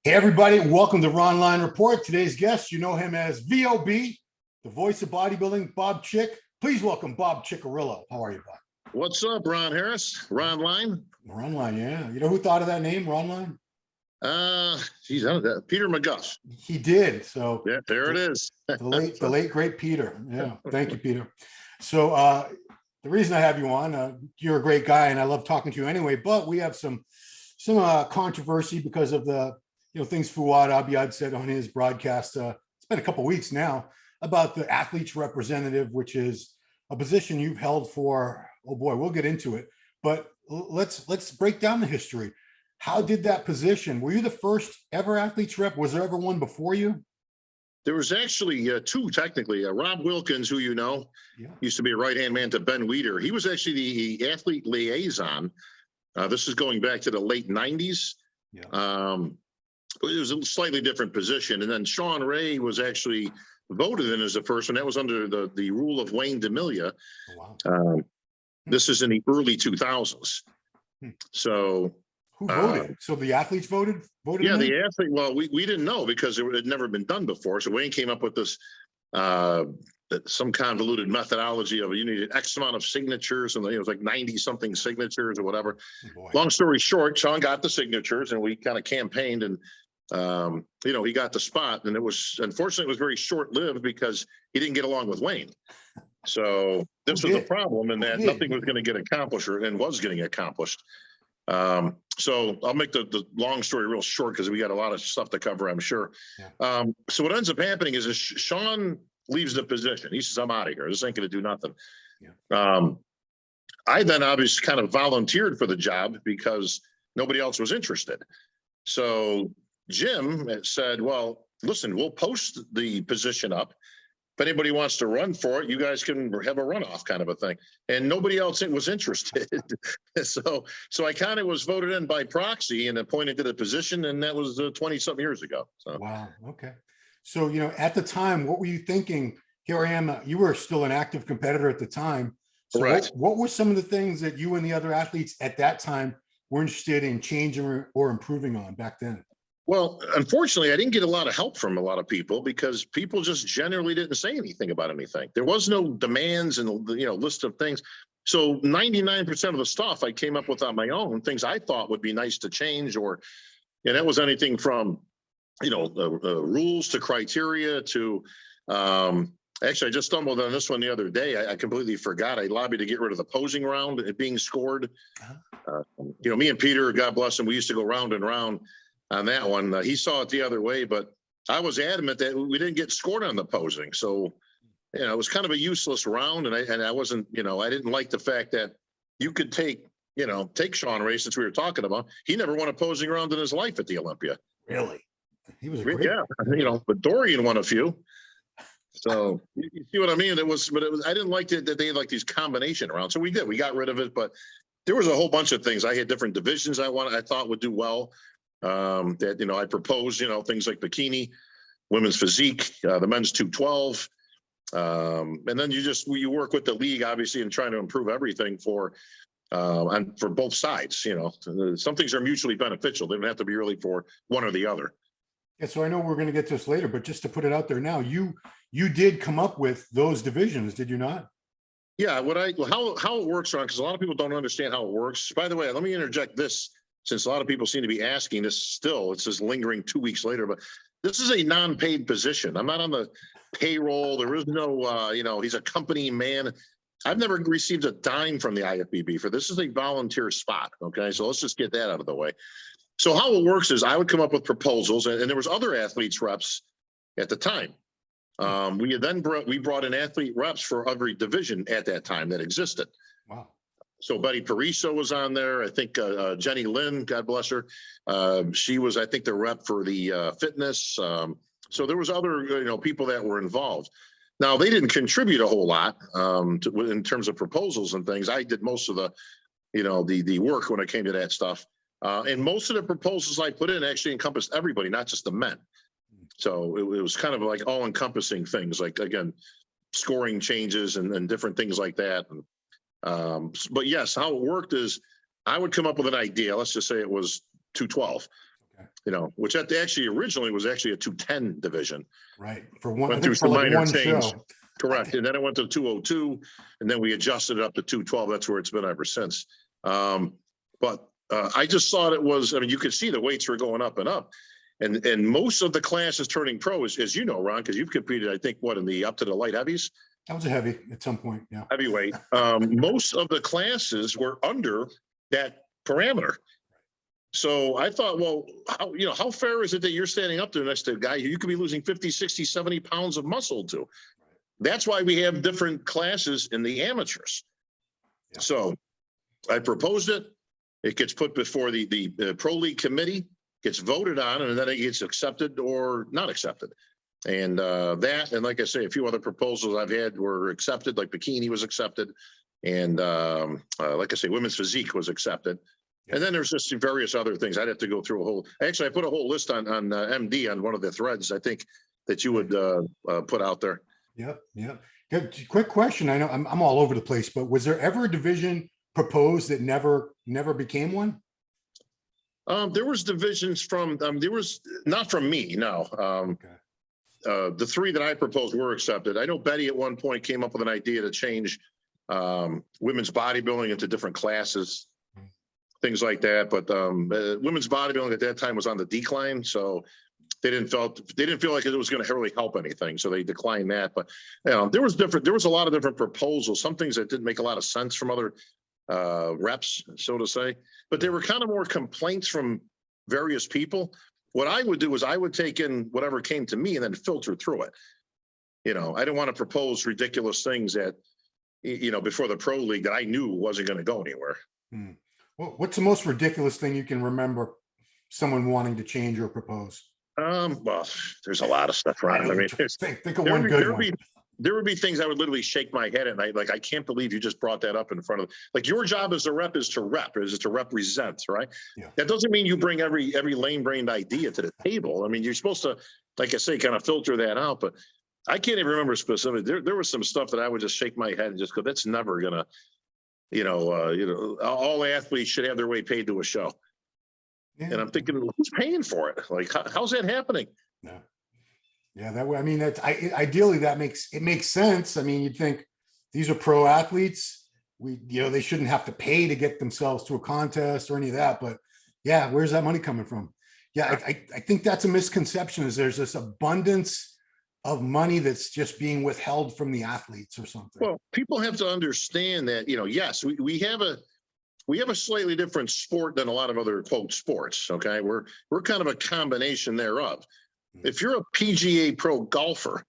Hey, everybody, welcome to Ronline Report. Today's guest, you know him as VOB, the voice of bodybuilding, Bob Chick. Please welcome Bob Cicherillo. How are you, Bob? What's up, Ron Harris? Ronline? Ronline, yeah. You know who thought of that name, Ronline? Peter McGuff. He did. So yeah, there it is. the late, great Peter. Yeah, thank you, Peter. So the reason I have you on, you're a great guy, and I love talking to you anyway. But we have some controversy because of the things Fouad Abiad said on his broadcast. It's been a couple of weeks now about the athlete's representative, which is a position you've held for. Oh boy, we'll get into it. But let's break down the history. How did that position? Were you the first ever athlete's rep? Was there ever one before you? There was actually two, technically. Rob Wilkins, who you know, used to be a right-hand man to Ben Weider. He was actually the athlete liaison. This is going back to the late 90s. Yeah. It was a slightly different position. And then Sean Ray was actually voted in as the first one. That was under the rule of Wayne DeMilia. Oh, wow. This is in the early 2000s. So who voted? So the athletes voted? Yeah, the athlete. Well, we didn't know because it had never been done before. So Wayne came up with this some convoluted methodology of you needed X amount of signatures, and it was like 90 something signatures or whatever. Oh, long story short, Sean got the signatures, and we kind of campaigned, and he got the spot. And it was, unfortunately, it was very short lived because he didn't get along with Wayne. So this was the problem, and that nothing was going to get accomplished, and was getting accomplished. So I'll make the long story real short because we got a lot of stuff to cover, I'm sure. Yeah. So what ends up happening is Sean leaves the position. He says, I'm out of here. This ain't going to do nothing. Yeah. I then obviously kind of volunteered for the job because nobody else was interested. So Jim said, well, listen, we'll post the position up. If anybody wants to run for it, you guys can have a runoff kind of a thing. And nobody else was interested. So I kind of was voted in by proxy and appointed to the position. And that was 20-something years ago. So. Wow. Okay. So, at the time, what were you thinking? Here I am. You were still an active competitor at the time. So right. What were some of the things that you and the other athletes at that time were interested in changing or improving on back then? Well, unfortunately, I didn't get a lot of help from a lot of people because people just generally didn't say anything about anything. There was no demands and list of things. So 99% of the stuff I came up with on my own, things I thought would be nice to change, and that was anything from rules to criteria to actually I just stumbled on this one the other day. I completely forgot. I lobbied to get rid of the posing round, it being scored. Me and Peter, God bless him, we used to go round and round on that one. He saw it the other way, but I was adamant that we didn't get scored on the posing. So, it was kind of a useless round. And I wasn't, I didn't like the fact that you could take Sean Ray, since we were talking about, he never won a posing round in his life at the Olympia. Really? He was a great. Yeah. But Dorian won a few. So you see what I mean? It was, I didn't like that they had like these combination rounds. So we got rid of it, but there was a whole bunch of things. I had different divisions I thought would do well. That I proposed, things like bikini, women's physique, the men's 212, and then you work with the league obviously in trying to improve everything for both sides. Some things are mutually beneficial. They don't have to be really for one or the other. Yeah, so I know we're going to get to this later, but just to put it out there now, you did come up with those divisions, did you not? Yeah, how it works, Ron, because a lot of people don't understand how it works. By the way, let me interject this. Since a lot of people seem to be asking this still, it's just lingering 2 weeks later, but this is a non-paid position. I'm not on the payroll. There is no, he's a company man. I've never received a dime from the IFBB for this. Is a volunteer spot. Okay. So let's just get that out of the way. So how it works is I would come up with proposals, and there was other athletes reps at the time. We brought in athlete reps for every division at that time that existed. Wow. So Betty Pariso was on there. I think Jenny Lynn, God bless her. She was, I think, the rep for the fitness. So there was other, people that were involved. Now, they didn't contribute a whole lot in terms of proposals and things. I did most of the, the work when it came to that stuff. And most of the proposals I put in actually encompassed everybody, not just the men. So it was kind of like all-encompassing things, like, again, scoring changes and different things like that. But yes, how it worked is I would come up with an idea. Let's just say it was 212. Okay. which actually originally was actually a 210 division. Right. For one, I Went think through for some like minor one change. show. Correct. And then it went to 202, and then we adjusted it up to 212. That's where it's been ever since. But I just thought it was, I mean, you could see the weights were going up and up. And most of the classes turning pro, as you know, Ron, because you've competed, I think, in the up to the light heavies? That was a heavy at some point, yeah. Heavyweight. Most of the classes were under that parameter. So I thought, well, how fair is it that you're standing up there next to a guy who you could be losing 50, 60, 70 pounds of muscle to? That's why we have different classes in the amateurs. Yeah. So I proposed it. It gets put before the Pro League committee, gets voted on, and then it gets accepted or not accepted. And that, and like I say, a few other proposals I've had were accepted, like bikini was accepted. And like I say, women's physique was accepted. And then there's just various other things. I'd have to go through a whole, actually, I put a whole list on MD on one of the threads, I think, that you would put out there. Yep. Good. Quick question. I know I'm all over the place, but was there ever a division proposed that never became one? There was divisions from, there was not from me, no. Okay. The three that I proposed were accepted. I know Betty at one point came up with an idea to change women's bodybuilding into different classes, things like that. But women's bodybuilding at that time was on the decline, so they didn't feel like it was going to really help anything, so they declined that. But there was a lot of different proposals. Some things that didn't make a lot of sense from other reps, so to say. But they were kind of more complaints from various people. What I would do is I would take in whatever came to me and then filter through it. I didn't want to propose ridiculous things that, before the pro league that I knew wasn't going to go anywhere. Well, what's the most ridiculous thing you can remember someone wanting to change or propose? Well, there's a lot of stuff around. I mean, think of one good one. There would be things I would literally shake my head at night. Like, I can't believe you just brought that up in front of, like, your job as a rep is to represent, right? Yeah. That doesn't mean you bring every lame-brained idea to the table. I mean, you're supposed to, like I say, kind of filter that out, but I can't even remember specifically. There was some stuff that I would just shake my head and just go, that's never gonna, all athletes should have their way paid to a show. Yeah. And I'm thinking, who's paying for it? Like, how's that happening? Yeah. Yeah, that way. I mean, ideally that makes sense. I mean, you'd think these are pro athletes. They shouldn't have to pay to get themselves to a contest or any of that. But yeah, where's that money coming from? Yeah, I think that's a misconception. Is there's this abundance of money that's just being withheld from the athletes or something? Well, people have to understand that, yes, we have a slightly different sport than a lot of other quote sports. Okay, we're kind of a combination thereof. If you're a PGA Pro golfer,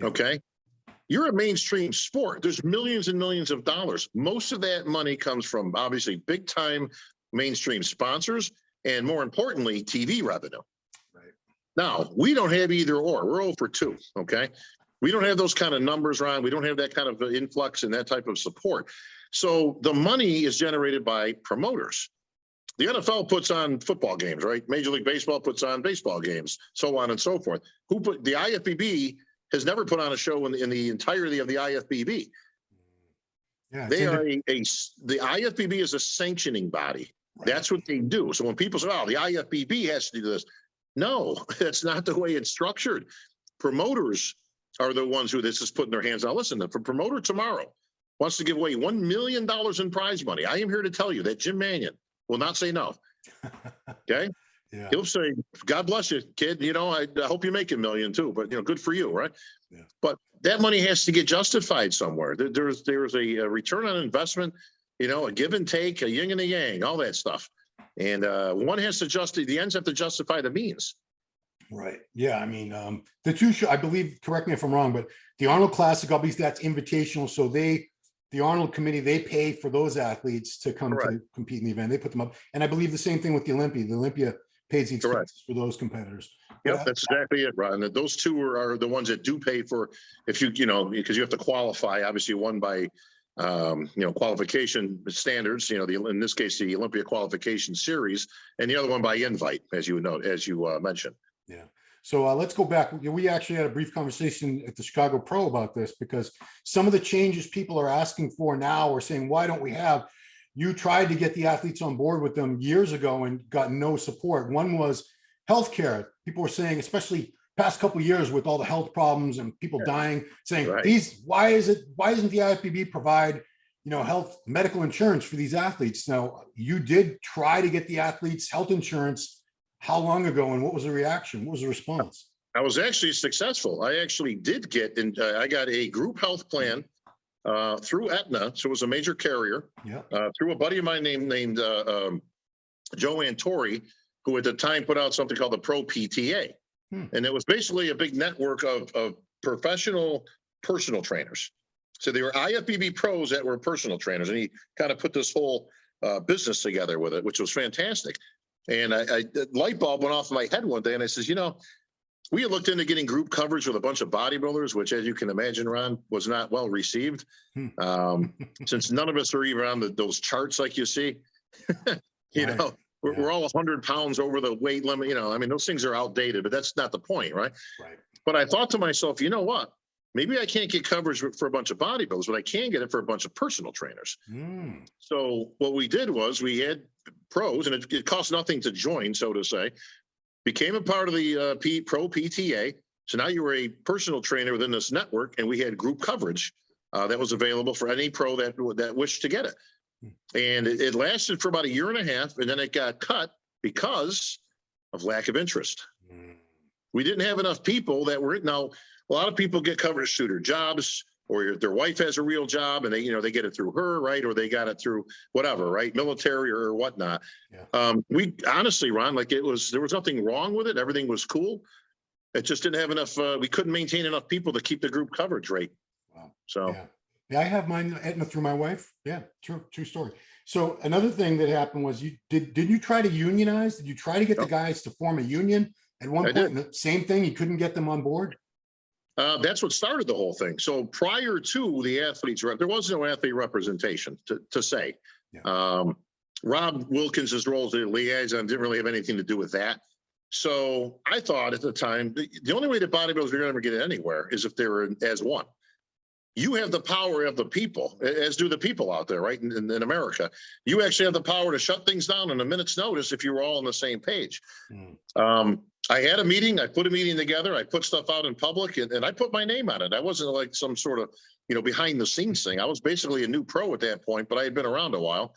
okay, you're a mainstream sport. There's millions and millions of dollars. Most of that money comes from obviously big time mainstream sponsors and, more importantly, TV revenue. Right. Now, we don't have either or. We're 0 for 2. Okay, we don't have those kind of numbers, Ron. We don't have that kind of influx and that type of support. So the money is generated by promoters. The NFL puts on football games, right? Major League Baseball puts on baseball games, so on and so forth. The IFBB has never put on a show in the entirety of the IFBB. Yeah, the IFBB is a sanctioning body. Right. That's what they do. So when people say, "Oh, the IFBB has to do this," no, that's not the way it's structured. Promoters are the ones who this is putting their hands on. Listen, if a promoter tomorrow wants to give away $1 million in prize money, I am here to tell you that Jim Mannion will not say no. Okay. Yeah. He'll say, "God bless you, kid. I hope you make $1 million too, but good for you." Right. Yeah. But that money has to get justified somewhere. There's a return on investment, a give and take, a yin and a yang, all that stuff. And one has to the ends have to justify the means. Right. Yeah. I mean, the two show, I believe, correct me if I'm wrong, but the Arnold Classic, obviously that's invitational. So the Arnold committee, they pay for those athletes to come to compete in the event. They put them up. And I believe the same thing with the Olympia. The Olympia pays the expenses for those competitors. Yep, that's exactly it, Ron. And those two are the ones that do pay for, if because you have to qualify, obviously one by, qualification standards, in this case, the Olympia qualification series, and the other one by invite, as you mentioned. Yeah. So let's go back. We actually had a brief conversation at the Chicago Pro about this, because some of the changes people are asking for now are saying, why don't we have? You tried to get the athletes on board with them years ago and got no support. One was healthcare. People were saying, especially past couple of years with all the health problems and people dying, saying why isn't the IFBB provide, health medical insurance for these athletes? Now, you did try to get the athletes health insurance. How long ago, and what was the reaction? What was the response? I was actually successful. I actually did get, and I got a group health plan through Aetna, so it was a major carrier. Yeah. Through a buddy of mine named Joe Antori, who at the time put out something called the Pro PTA. And it was basically a big network of professional personal trainers. So they were IFBB pros that were personal trainers. And he kind of put this whole business together with it, which was fantastic. And I light bulb went off in my head one day, and I says, we had looked into getting group coverage with a bunch of bodybuilders, which, as you can imagine, Ron, was not well received. Since none of us are even on those charts like you see, we're all 100 pounds over the weight limit. I mean, those things are outdated, but that's not the point, right? But I thought to myself, you know what? Maybe I can't get coverage for a bunch of bodybuilders, but I can get it for a bunch of personal trainers. So what we did was we had pros, and it cost nothing to join, so to say, became a part of the Pro PTA. So now you were a personal trainer within this network, and we had group coverage that was available for any pro that wished to get it. And it lasted for about a year and a half, and then it got cut because of lack of interest. We didn't have enough people that were now. A lot of people get coverage through their jobs, or their wife has a real job, and they get it through her, right? Or they got it through whatever, right? Military or whatnot. We honestly, Ron, there was nothing wrong with it. Everything was cool. It just didn't have enough. We couldn't maintain enough people to keep the group coverage rate. Wow. So. Yeah, I have mine Aetna through my wife. Yeah, true story. So another thing that happened was did you try to unionize? Did you try to get the guys to form a union at one point? And the same thing, you couldn't get them on board? That's what started the whole thing. So prior to the athletes, there was no athlete representation to say. Rob Wilkins' role as the liaison didn't really have anything to do with that. So I thought at the time, the only way that bodybuilders are going to ever get anywhere is if they were as one. You have the power of the people, as do the people out there, right? In America, you actually have the power to shut things down in a minute's notice if you were all on the same page. I had a meeting. I put a meeting together. I put stuff out in public, and I put my name on it. I wasn't like some sort of, behind the scenes thing. I was basically a new pro at that point, but I had been around a while.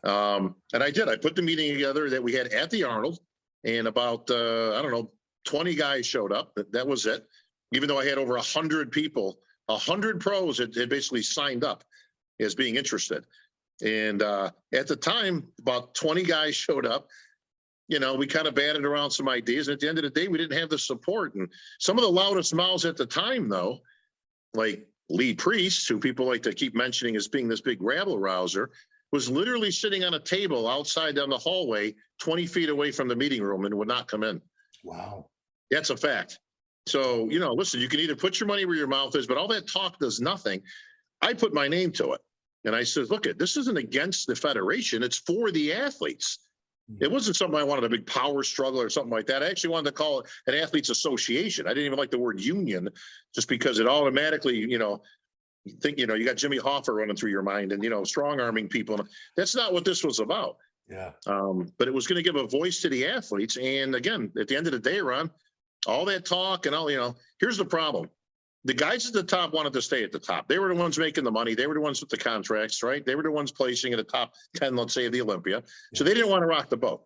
And I did. I put the meeting together that we had at the Arnold, and about 20 guys showed up. That was it. Even though I had over 100 people. 100 pros had basically signed up as being interested. And at the time, about 20 guys showed up. We kind of batted around some ideas. And at the end of the day, we didn't have the support. And some of the loudest mouths at the time, though, like Lee Priest, who people like to keep mentioning as being this big rabble rouser, was literally sitting on a table outside down the hallway, 20 feet away from the meeting room, and would not come in. Wow. That's a fact. So, listen, you can either put your money where your mouth is, but all that talk does nothing. I put my name to it. And I said, look, this isn't against the federation. It's for the athletes. It wasn't something I wanted, a big power struggle or something like that. I actually wanted to call it an athletes association. I didn't even like the word union, just because it automatically, you think, you got Jimmy Hoffa running through your mind and, strong arming people. That's not what this was about. Yeah. But it was going to give a voice to the athletes. And again, at the end of the day, Ron, all that talk and all, here's the problem. The guys at the top wanted to stay at the top. They were the ones making the money. They were the ones with the contracts, right? They were the ones placing in the top 10, let's say, of the Olympia. So they didn't want to rock the boat.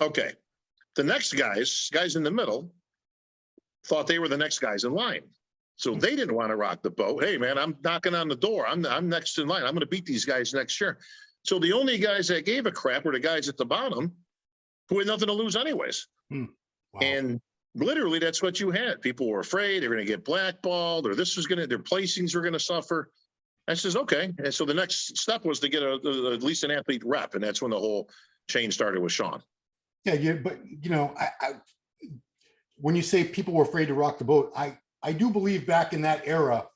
Okay. The next guys in the middle, thought they were the next guys in line. So they didn't want to rock the boat. Hey, man, I'm knocking on the door. I'm next in line. I'm going to beat these guys next year. So the only guys that gave a crap were the guys at the bottom who had nothing to lose anyways. Wow. And literally, that's what you had. People were afraid they're going to get blackballed, or their placings were going to suffer. I says, okay. And so the next step was to get at least an athlete rep, and that's when the whole change started with Sean. Yeah, but when you say people were afraid to rock the boat, I do believe back in that era,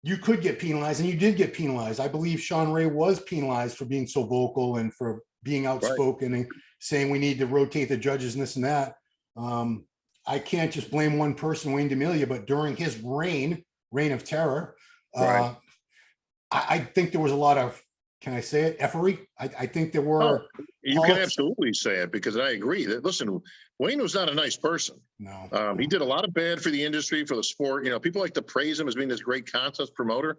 you could get penalized, and you did get penalized. I believe Sean Ray was penalized for being so vocal and for being outspoken and saying we need to rotate the judges and this and that. I can't just blame one person, Wayne D'Amelia, but during his reign of terror, I think there was a lot of, can I say it, effery? I think there were You can absolutely say it, because I agree that, listen, Wayne was not a nice person. No. He did a lot of bad for the industry, for the sport. You know, people like to praise him as being this great contest promoter.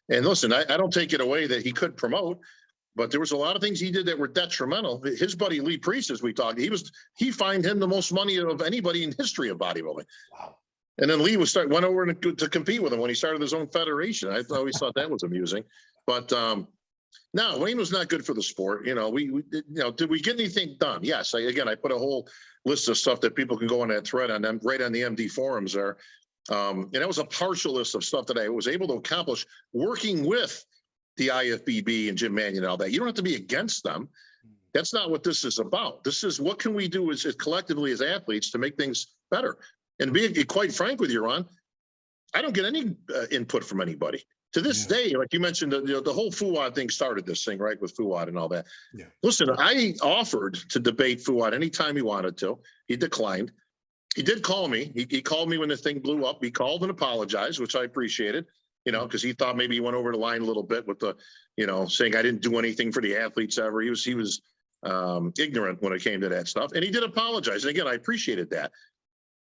And listen, I don't take it away that he could promote, but there was a lot of things he did that were detrimental. His buddy Lee Priest, as we talked, he fined him the most money of anybody in history of bodybuilding. Wow. And then Lee went over to compete with him when he started his own federation. I always thought that was amusing. But no, Wayne was not good for the sport. You know, did we get anything done? Yes. I put a whole list of stuff that people can go on that thread on them, right on the MD forums there. And that was a partial list of stuff that I was able to accomplish working with the IFBB and Jim Mannion and all that. You don't have to be against them. That's not what this is about. This is what can we do as collectively as athletes to make things better. And being quite frank with you, Ron, I don't get any input from anybody. To this day, like you mentioned, the whole Fouad thing started this thing, right, with Fouad and all that. Yeah. Listen, I offered to debate Fouad anytime he wanted to. He declined. He did call me. He called me when the thing blew up. He called and apologized, which I appreciated, you know, because he thought maybe he went over the line a little bit with the, you know, saying I didn't do anything for the athletes ever. He was ignorant when it came to that stuff. And he did apologize. And again, I appreciated that.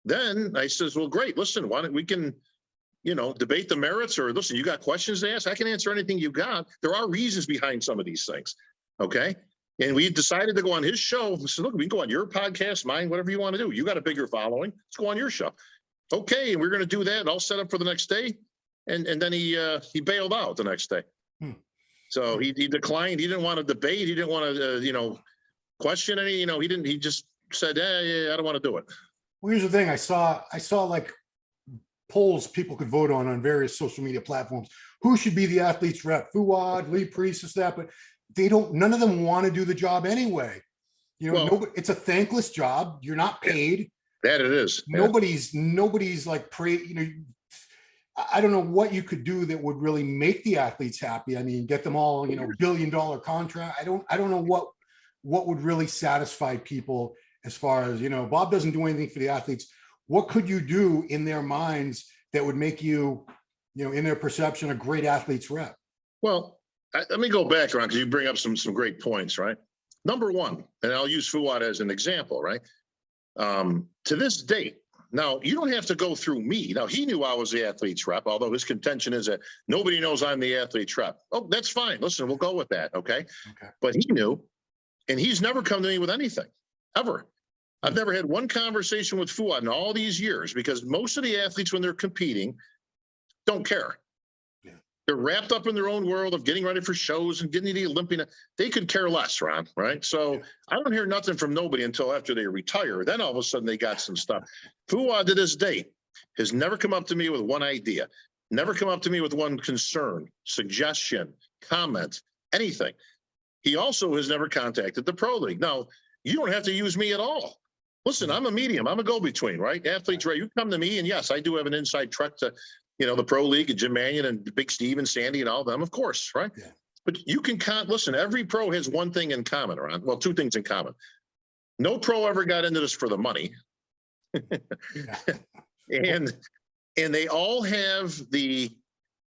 Then I says, well, great. Listen, why don't we can, you know, debate the merits, or listen, you got questions to ask? I can answer anything you got. There are reasons behind some of these things. Okay. And we decided to go on his show. We said, look, we can go on your podcast, mine, whatever you want to do. You got a bigger following. Let's go on your show. Okay. And we're going to do that. And I'll set up for the next day. And then he bailed out the next day. So he declined. He didn't want to debate. He didn't want to, you know, question any, you know, he just said, yeah, I don't want to do it. Well, here's the thing. I saw like polls people could vote on various social media platforms. Who should be the athlete's rep? Fouad, Lee Priest, this, that, but none of them want to do the job anyway. You know, it's a thankless job. You're not paid. That it is. Nobody's like you know, I don't know what you could do that would really make the athletes happy. I mean, get them all, you know, $1 billion contract. I don't know what would really satisfy people as far as, you know, Bob doesn't do anything for the athletes. What could you do in their minds that would make you, you know, in their perception, a great athlete's rep? Well, let me go back, Ron, because you bring up some great points, right? Number one, and I'll use Fouad as an example, right? To this date, now you don't have to go through me. Now, he knew I was the athlete's rep, although his contention is that nobody knows I'm the athlete's rep. Oh, that's fine. Listen, we'll go with that, okay? But he knew, and he's never come to me with anything, ever. I've never had one conversation with Fouad in all these years, because most of the athletes, when they're competing, don't care. Yeah. They're wrapped up in their own world of getting ready for shows and getting to the Olympia. They could care less, Ron, right? So I don't hear nothing from nobody until after they retire. Then all of a sudden they got some stuff. Fouad to this day has never come up to me with one idea, never come up to me with one concern, suggestion, comment, anything. He also has never contacted the Pro League. Now, you don't have to use me at all. Listen, I'm a medium. I'm a go-between, right? Athletes, right? You come to me, and yes, I do have an inside track to, you know, the Pro League and Jim Mannion and Big Steve and Sandy and all of them, of course, right? Yeah. But you can listen, every pro has one thing in common, Ron. Well, two things in common. No pro ever got into this for the money. and they all have the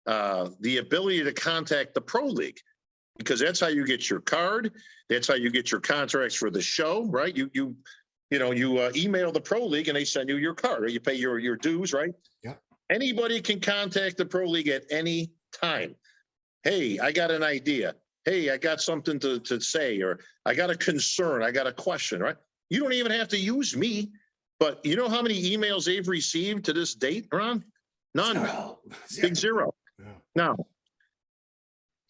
ability to contact the Pro League, because that's how you get your card. That's how you get your contracts for the show, right? You email the Pro League and they send you your card, or you pay your dues, right? Yeah. Anybody can contact the Pro League at any time. Hey, I got an idea. Hey, I got something to say, or I got a concern. I got a question, right? You don't even have to use me, but you know how many emails they've received to this date, Ron? None. Zero. Big zero. Yeah. Now,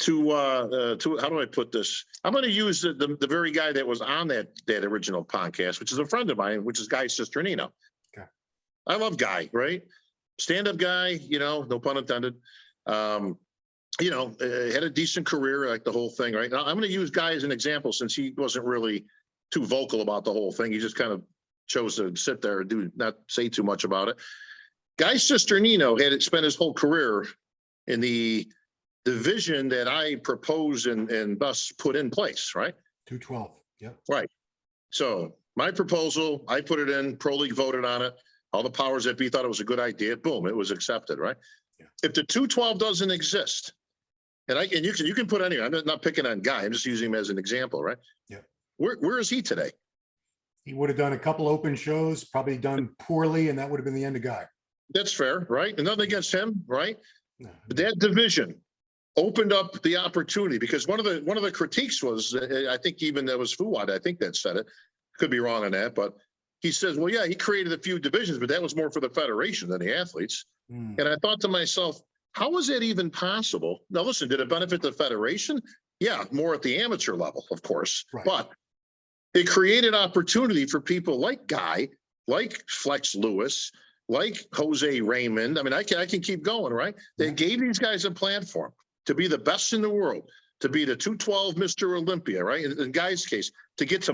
to how do I put this? I'm going to use the very guy that was on that original podcast, which is a friend of mine, which is Guy Cicherillo. Okay. I love Guy, right? Stand-up guy, you know, no pun intended. You know, had a decent career, like the whole thing, right? Now I'm going to use Guy as an example, since he wasn't really too vocal about the whole thing. He just kind of chose to sit there and not say too much about it. Guy Cicherillo had spent his whole career in the division that I proposed and thus put in place, right? 212. Yep. Right. So my proposal, I put it in, Pro League voted on it. All the powers that be thought it was a good idea. Boom, it was accepted, right? Yeah. If the 212 doesn't exist, and you can put any, I'm not picking on Guy, I'm just using him as an example, right? Yeah. Where is he today? He would have done a couple open shows, probably done poorly, and that would have been the end of Guy. That's fair, right? And nothing against him, right? No. But that division opened up the opportunity, because one of the critiques was, I think even that was Fouad, I think that said it. Could be wrong on that, but he says, well, yeah, he created a few divisions, but that was more for the federation than the athletes. And I thought to myself, how is that even possible? Now, listen, did it benefit the federation? Yeah, more at the amateur level, of course, Right. but it created opportunity for people like Guy, like Flex Lewis, like Jose Raymond. I mean, I can keep going, right? They gave these guys a platform to be the best in the world, to be the 212 Mr. Olympia, right? In Guy's case, to get to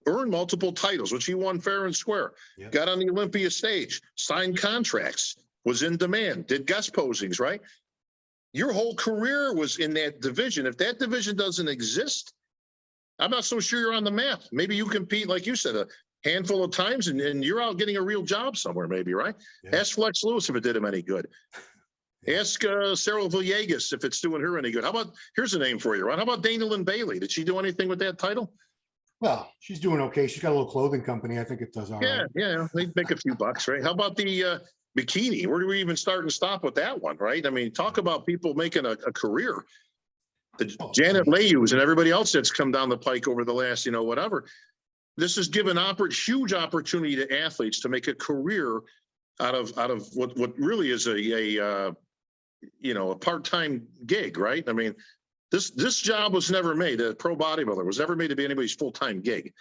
earn multiple titles, which he won fair and square, got on the Olympia stage, signed contracts, was in demand, did guest posings, right? Your whole career was in that division. If that division doesn't exist, I'm not so sure you're on the map. Maybe you compete, like you said, a handful of times and you're out getting a real job somewhere, maybe, right? Ask Flex Lewis if it did him any good. Ask Sarah Villegas if it's doing her any good. How about, here's a name for you, Ron. How about Dana Lynn Bailey? Did she do anything with that title? Well, she's doing okay. She's got a little clothing company. I think it does all right. Yeah, they make a few bucks, right? How about the bikini? Where do we even start and stop with that one, right? I mean, talk about people making a career. The Janet Layus and everybody else that's come down the pike over the last, whatever. This has given huge opportunity to athletes to make a career out of what really is a part-time gig, right? I mean, this job was never made. A pro bodybuilder was never made to be anybody's full-time gig.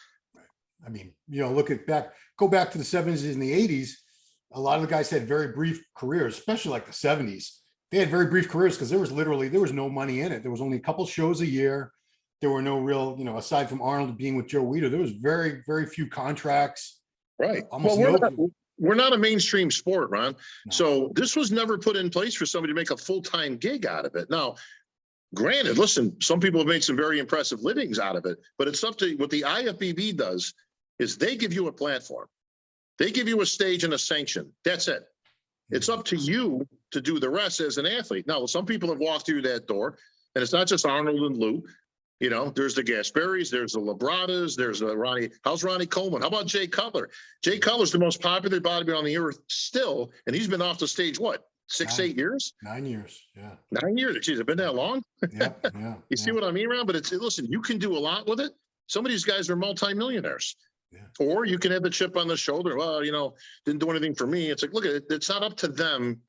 I mean, go back to the 70s and the 80s. A lot of the guys had very brief careers, especially like the 70s. They had very brief careers because there was no money in it. There was only a couple shows a year. There were no real, aside from Arnold being with Joe Weider, there was very, very few contracts. Right. Almost We're not a mainstream sport, Ron. No. So this was never put in place for somebody to make a full-time gig out of it. Now, granted, listen, some people have made some very impressive livings out of it, but it's up to what the IFBB does is they give you a platform. They give you a stage and a sanction. That's it. It's up to you to do the rest as an athlete. Now, some people have walked through that door, and it's not just Arnold and Lou. There's the Gasparis, there's the Labradas, there's the Ronnie. How's Ronnie Coleman? How about Jay Cutler? Jay Cutler's the most popular bodybuilder on the earth still, and he's been off the stage, what, 8 years? 9 years, yeah. 9 years. Geez, it's been that long? Yeah. You see what I mean, Ron? But listen, you can do a lot with it. Some of these guys are multimillionaires. Yeah. Or you can have the chip on the shoulder. Well, didn't do anything for me. It's like, look, it's not up to them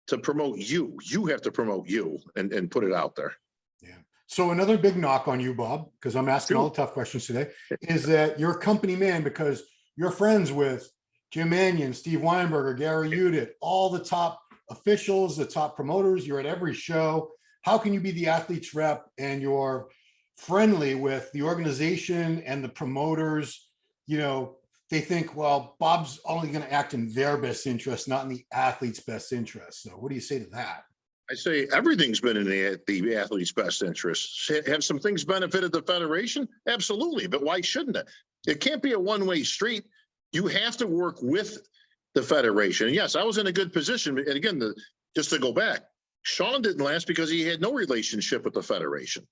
to promote you. You have to promote you and put it out there. Yeah. So another big knock on you, Bob, because I'm asking all the tough questions today, is that you're a company man because you're friends with Jim Mannion, Steve Weinberger, Gary Udit, all the top officials, the top promoters. You're at every show. How can you be the athlete's rep and you're friendly with the organization and the promoters? They think, well, Bob's only going to act in their best interest, not in the athlete's best interest. So what do you say to that? I say everything's been in the athlete's best interest. Have some things benefited the federation? Absolutely. But why shouldn't it? It can't be a one-way street. You have to work with the federation. And yes, I was in a good position. And again, just to go back, Sean didn't last because he had no relationship with the federation.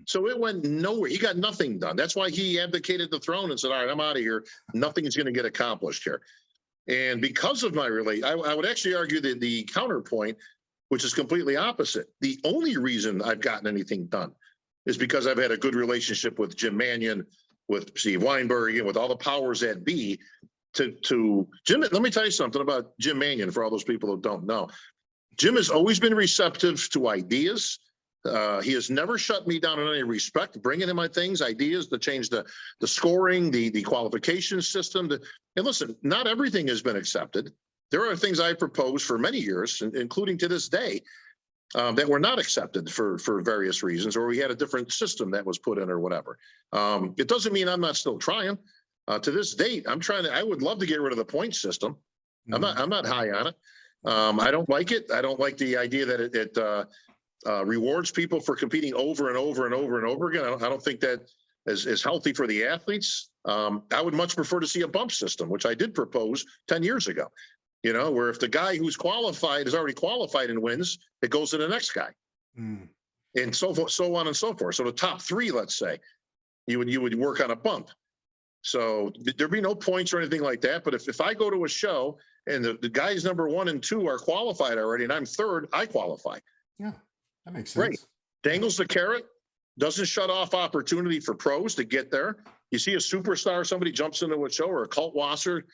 So it went nowhere. He got nothing done. That's why he abdicated the throne and said, all right, I'm out of here. Nothing's going to get accomplished here. And because of my I would actually argue that the counterpoint, which is completely opposite. The only reason I've gotten anything done is because I've had a good relationship with Jim Mannion, with Steve Weinberg, and with all the powers that be to Jim. Let me tell you something about Jim Mannion for all those people who don't know. Jim has always been receptive to ideas. He has never shut me down in any respect, bringing in my things, ideas to change the scoring, the qualification system. And listen, not everything has been accepted. There are things I proposed for many years, including to this day, that were not accepted for various reasons, or we had a different system that was put in or whatever. It doesn't mean I'm not still trying. To this date, I would love to get rid of the point system. I'm not high on it. I don't like it. I don't like the idea that it rewards people for competing over and over and over and over again. I don't think that is healthy for the athletes. I would much prefer to see a bump system, which I did propose 10 years ago. Where if the guy who's qualified is already qualified and wins, it goes to the next guy. And so on and so forth. So the top three, let's say, you would work on a bump. So there'd be no points or anything like that. But if I go to a show and the guys number 1 and 2 are qualified already, and I'm third, I qualify. Yeah, that makes sense. Great. Dangles the carrot, doesn't shut off opportunity for pros to get there. You see a superstar, somebody jumps into a show, or a Cult Wasser,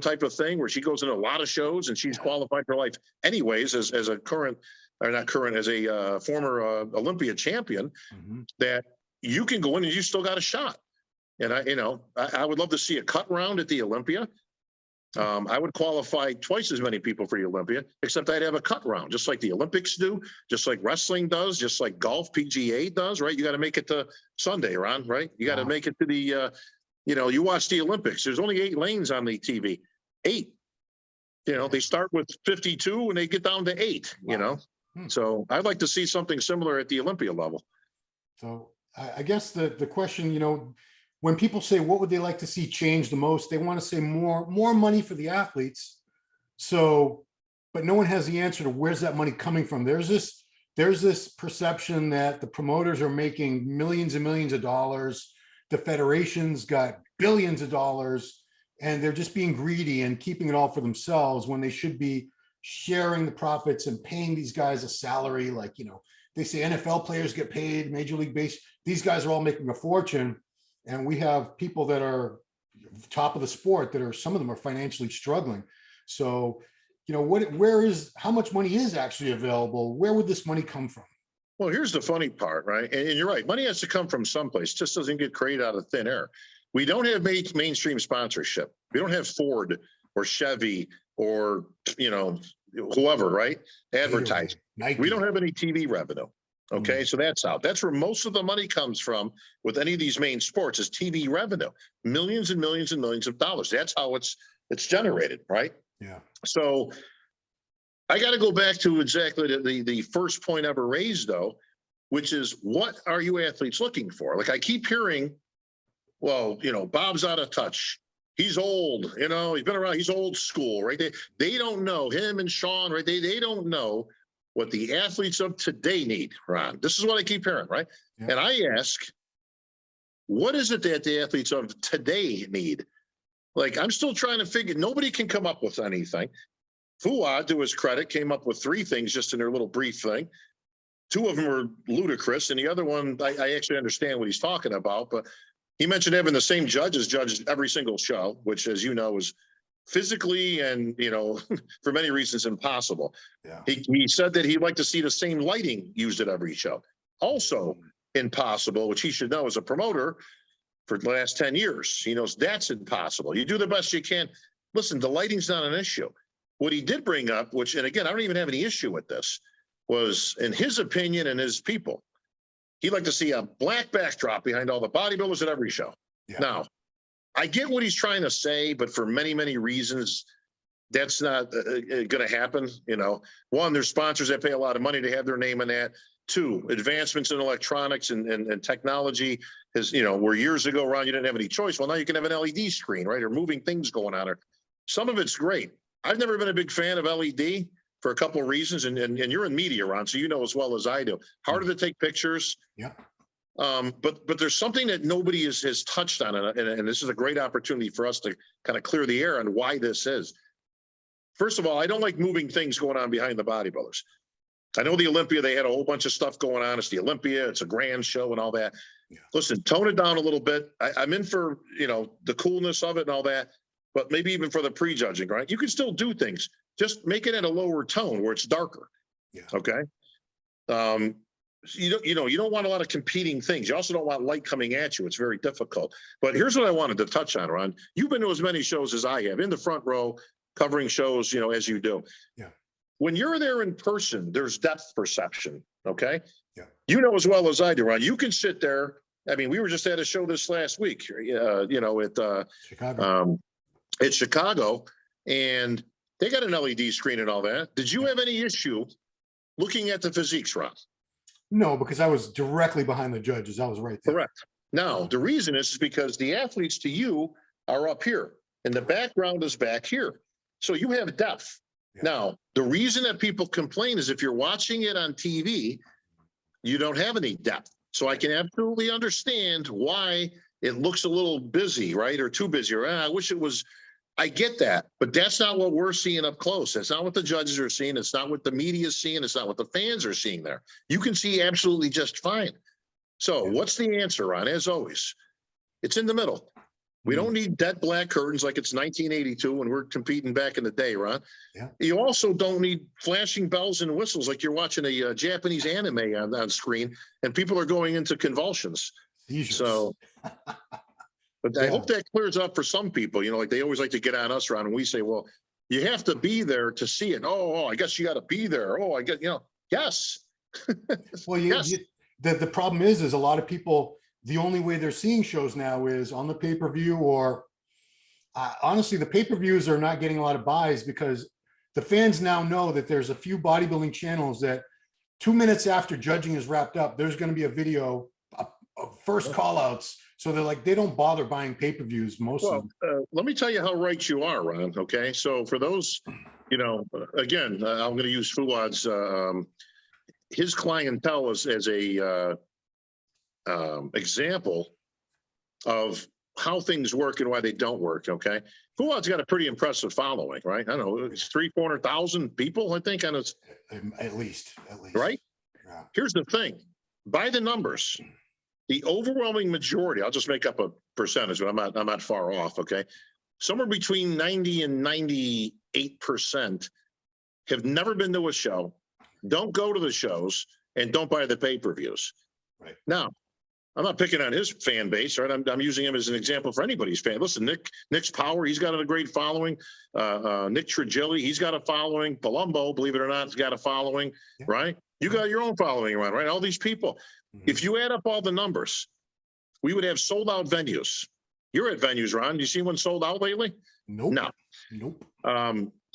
type of thing, where she goes into a lot of shows and she's qualified for life anyways, as a current, or not current, as a former Olympia champion, that you can go in and you still got a shot. And I would love to see a cut round at the Olympia. I would qualify twice as many people for the Olympia, except I'd have a cut round, just like the Olympics do, just like wrestling does, just like golf PGA does, right? You got to make it to Sunday, Ron, right? You got to make it to the, you watch the Olympics. There's only 8 lanes on the TV. 8. They start with 52 and they get down to 8, So I'd like to see something similar at the Olympia level. So I guess the question, when people say, what would they like to see change the most? They want to say more money for the athletes. So, but no one has the answer to where's that money coming from. There's this perception that the promoters are making millions and millions of dollars. The federations got billions of dollars, and they're just being greedy and keeping it all for themselves when they should be sharing the profits and paying these guys a salary. Like, they say NFL players get paid, Major League Base. These guys are all making a fortune. And we have people that are top of the sport that some of them are financially struggling. So, how much money is actually available? Where would this money come from? Well, here's the funny part, right? And you're right. Money has to come from someplace. It just doesn't get created out of thin air. We don't have mainstream sponsorship. We don't have Ford or Chevy or, whoever, right? Advertising. We don't have any TV revenue. Okay, so that's out. That's where most of the money comes from with any of these main sports, is TV revenue, millions and millions and millions of dollars. That's how it's generated, right? Yeah. So I got to go back to exactly the first point ever raised, though, which is, what are you athletes looking for? Like, I keep hearing, well, Bob's out of touch. He's old, he's been around. He's old school, right? They don't know, him and Sean, right? They don't know what the athletes of today need, Ron. This is what I keep hearing, right? Yeah. And I ask, what is it that the athletes of today need? Like, I'm still trying to figure, nobody can come up with anything. Fouad, to his credit, came up with 3 things just in their little brief thing. 2 of them were ludicrous, and the other one, I actually understand what he's talking about, but he mentioned having the same judges judge every single show, which, as you know, is physically and, for many reasons, impossible. Yeah. He said that he'd like to see the same lighting used at every show. Also impossible, which he should know as a promoter for the last 10 years. He knows that's impossible. You do the best you can. Listen, the lighting's not an issue. What he did bring up, which, and again, I don't even have any issue with this, was, in his opinion and his people, he'd like to see a black backdrop behind all the bodybuilders at every show. Yeah. Now, I get what he's trying to say, but for many, many reasons, that's not going to happen. One, there's sponsors that pay a lot of money to have their name in that. 2, advancements in electronics and technology is, where years ago, Ron, you didn't have any choice. Well, now you can have an LED screen, right? Or moving things going on. Or some of it's great. I've never been a big fan of LED for a couple of reasons. And you're in media, Ron, so you know as well as I do. Harder to take pictures. Yeah. But there's something that nobody has touched on, and this is a great opportunity for us to kind of clear the air on why this is. First of all, I don't like moving things going on behind the bodybuilders. I know the Olympia, they had a whole bunch of stuff going on. It's the Olympia, it's a grand show and all that. Yeah. Listen, tone it down a little bit. I'm in for, the coolness of it and all that, but maybe even for the prejudging, right? You can still do things. Just make it at a lower tone where it's darker. Yeah. Okay. You don't want a lot of competing things. You also don't want light coming at you. It's very difficult. But here's what I wanted to touch on, Ron. You've been to as many shows as I have, in the front row, covering shows, as you do. Yeah. When you're there in person, there's depth perception. Okay. Yeah. As well as I do, Ron. You can sit there. I mean, we were just at a show this last week, Chicago. At Chicago, and they got an LED screen and all that. Did you have any issue looking at the physiques, Ron? No, because I was directly behind the judges. I was right there. Correct. Now, the reason is because the athletes to you are up here, and the background is back here. So you have depth. Yeah. Now, the reason that people complain is if you're watching it on TV, you don't have any depth. So I can absolutely understand why it looks a little busy, right? Or too busy, or I wish it was. I get that, but that's not what we're seeing up close. That's not what the judges are seeing. It's not what the media is seeing. It's not what the fans are seeing there. You can see absolutely just fine. So what's the answer, Ron? As always, it's in the middle. We don't need dead black curtains like it's 1982 when we're competing back in the day, Ron. Yeah. You also don't need flashing bells and whistles like you're watching a Japanese anime on screen and people are going into convulsions. Seizures. So, but I hope that clears up for some people. You know, like they always like to get on us, Ron, and we say, well, you have to be there to see it. Oh, I guess you got to be there. Oh, I get, yes. Well, the problem is a lot of people, the only way they're seeing shows now is on the pay-per-view, or honestly, the pay-per-views are not getting a lot of buys because the fans now know that there's a few bodybuilding channels that 2 minutes after judging is wrapped up, there's going to be a video of first call outs. So they're like, they don't bother buying pay-per-views most of them. Let me tell you how right you are, Ron. Okay. So for those, again, I'm going to use Fouad's, his clientele as a example of how things work and why they don't work. Okay. Fouad's got a pretty impressive following, right? I don't know, it's 300,000-400,000 people, I think, on its at least, right. Yeah. Here's the thing, by the numbers, the overwhelming majority, I'll just make up a percentage, but I'm not far off. Okay. Somewhere between 90 and 98% have never been to a show, don't go to the shows, and don't buy the pay-per-views. Right. Now, I'm not picking on his fan base, right? I'm using him as an example for anybody's fan. Listen, Nick's Power, he's got a great following. Nick Cicherillo, he's got a following. Palumbo, believe it or not, has got a following, right? You got your own following, right? All these people. If you add up all the numbers, we would have sold out venues. You're at venues, Ron. Do you see one sold out lately? Nope. No. Nope.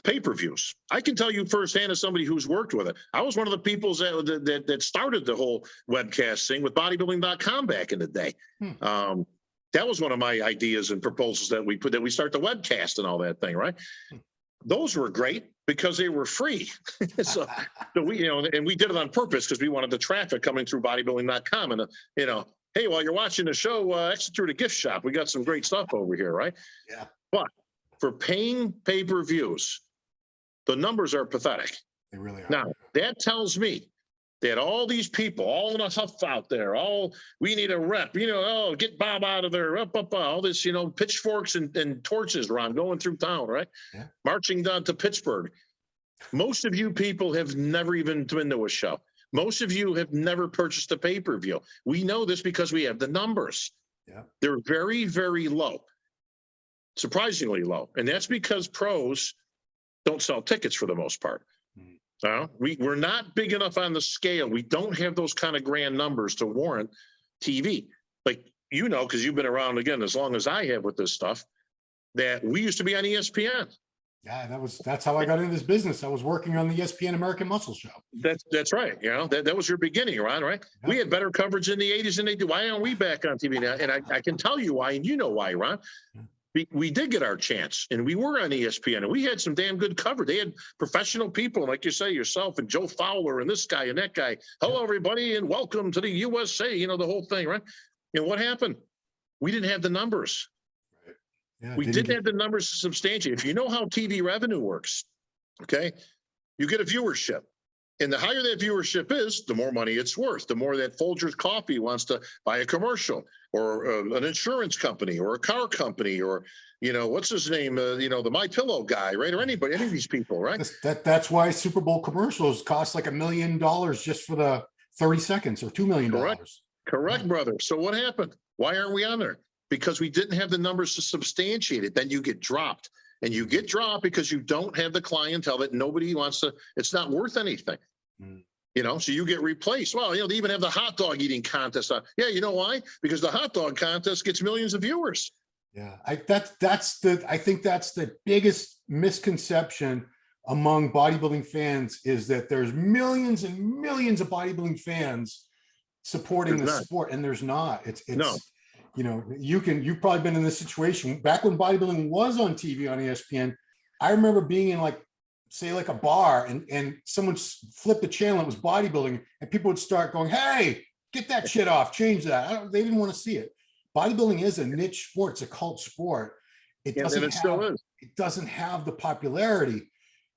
Pay-per-views. I can tell you firsthand as somebody who's worked with it. I was one of the people that started the whole webcast thing with bodybuilding.com back in the day. That was one of my ideas and proposals that we start the webcast and all that thing, right? Those were great because they were free. so we, and we did it on purpose because we wanted the traffic coming through bodybuilding.com and, hey, while you're watching the show, exit through the gift shop. We got some great stuff over here, right? Yeah. But for paying pay-per-views, the numbers are pathetic. They really are. Now, that tells me that all these people, all in a huff out there, we need a rep, get Bob out of there, all this, pitchforks and torches, Ron, going through town, right? Yeah. Marching down to Pittsburgh. Most of you people have never even been to a show. Most of you have never purchased a pay-per-view. We know this because we have the numbers. Yeah. They're very, very low, surprisingly low. And that's because pros don't sell tickets for the most part. We're not big enough on the scale. We don't have those kind of grand numbers to warrant TV. Like, because you've been around, again, as long as I have with this stuff, that we used to be on ESPN. Yeah, that's how I got into this business. I was working on the ESPN American Muscle Show. That's right. That was your beginning, Ron, right? Yeah. We had better coverage in the 80s than they do. Why aren't we back on TV now? And I can tell you why, and you know why, Ron. We did get our chance, and we were on ESPN, and we had some damn good coverage. They had professional people, like you say yourself, and Joe Fowler, and this guy, and that guy. Hello, everybody, and welcome to the USA, the whole thing, right? And what happened? We didn't have the numbers. Right. Yeah, we didn't have the numbers to substantiate. If you know how TV revenue works, okay, you get a viewership. And the higher that viewership is, the more money it's worth. The more that Folgers Coffee wants to buy a commercial, or an insurance company, or a car company, or what's his name? The My Pillow guy, right? Or any of these people, right? That's why Super Bowl commercials cost like $1 million just for the 30 seconds, or $2 million. Correct, brother. So what happened? Why aren't we on there? Because we didn't have the numbers to substantiate it. Then you get dropped. And you get dropped because you don't have the clientele that nobody wants to, it's not worth anything. So you get replaced. Well, they even have the hot dog eating contest on. Yeah, you know why? Because the hot dog contest gets millions of viewers. Yeah, I think that's the biggest misconception among bodybuilding fans, is that there's millions and millions of bodybuilding fans supporting the sport, and there's not. It's no. You've probably been in this situation back when bodybuilding was on TV on ESPN. I remember being in say a bar, and someone flipped the channel. It was bodybuilding, and people would start going, "Hey, Get that shit off. Change that. They didn't want to see it. Bodybuilding is a niche sport. It's a cult sport. It And doesn't it still have. is. It doesn't have the popularity.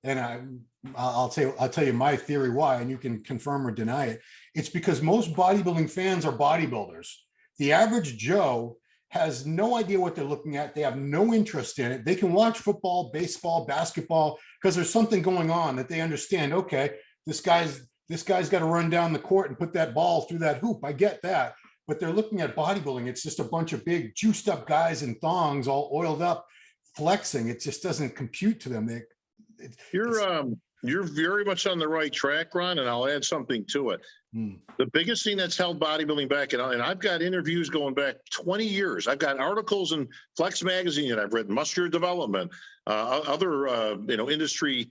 And I'll tell you my theory why, and you can confirm or deny it. It's because most bodybuilding fans are bodybuilders. The average Joe has no idea what they're looking at. They have no interest in it. They can watch football, baseball, basketball because there's something going on that they understand. Okay, this guy's got to run down the court and put that ball through that hoop. I get that. But they're looking at bodybuilding. It's just a bunch of big juiced up guys in thongs all oiled up flexing. It just doesn't compute to them. You're very much on the right track, Ron, and I'll add something to it. The biggest thing that's held bodybuilding back, and I've got interviews going back 20 years. I've got articles in Flex magazine that I've written, Muscular Development, other industry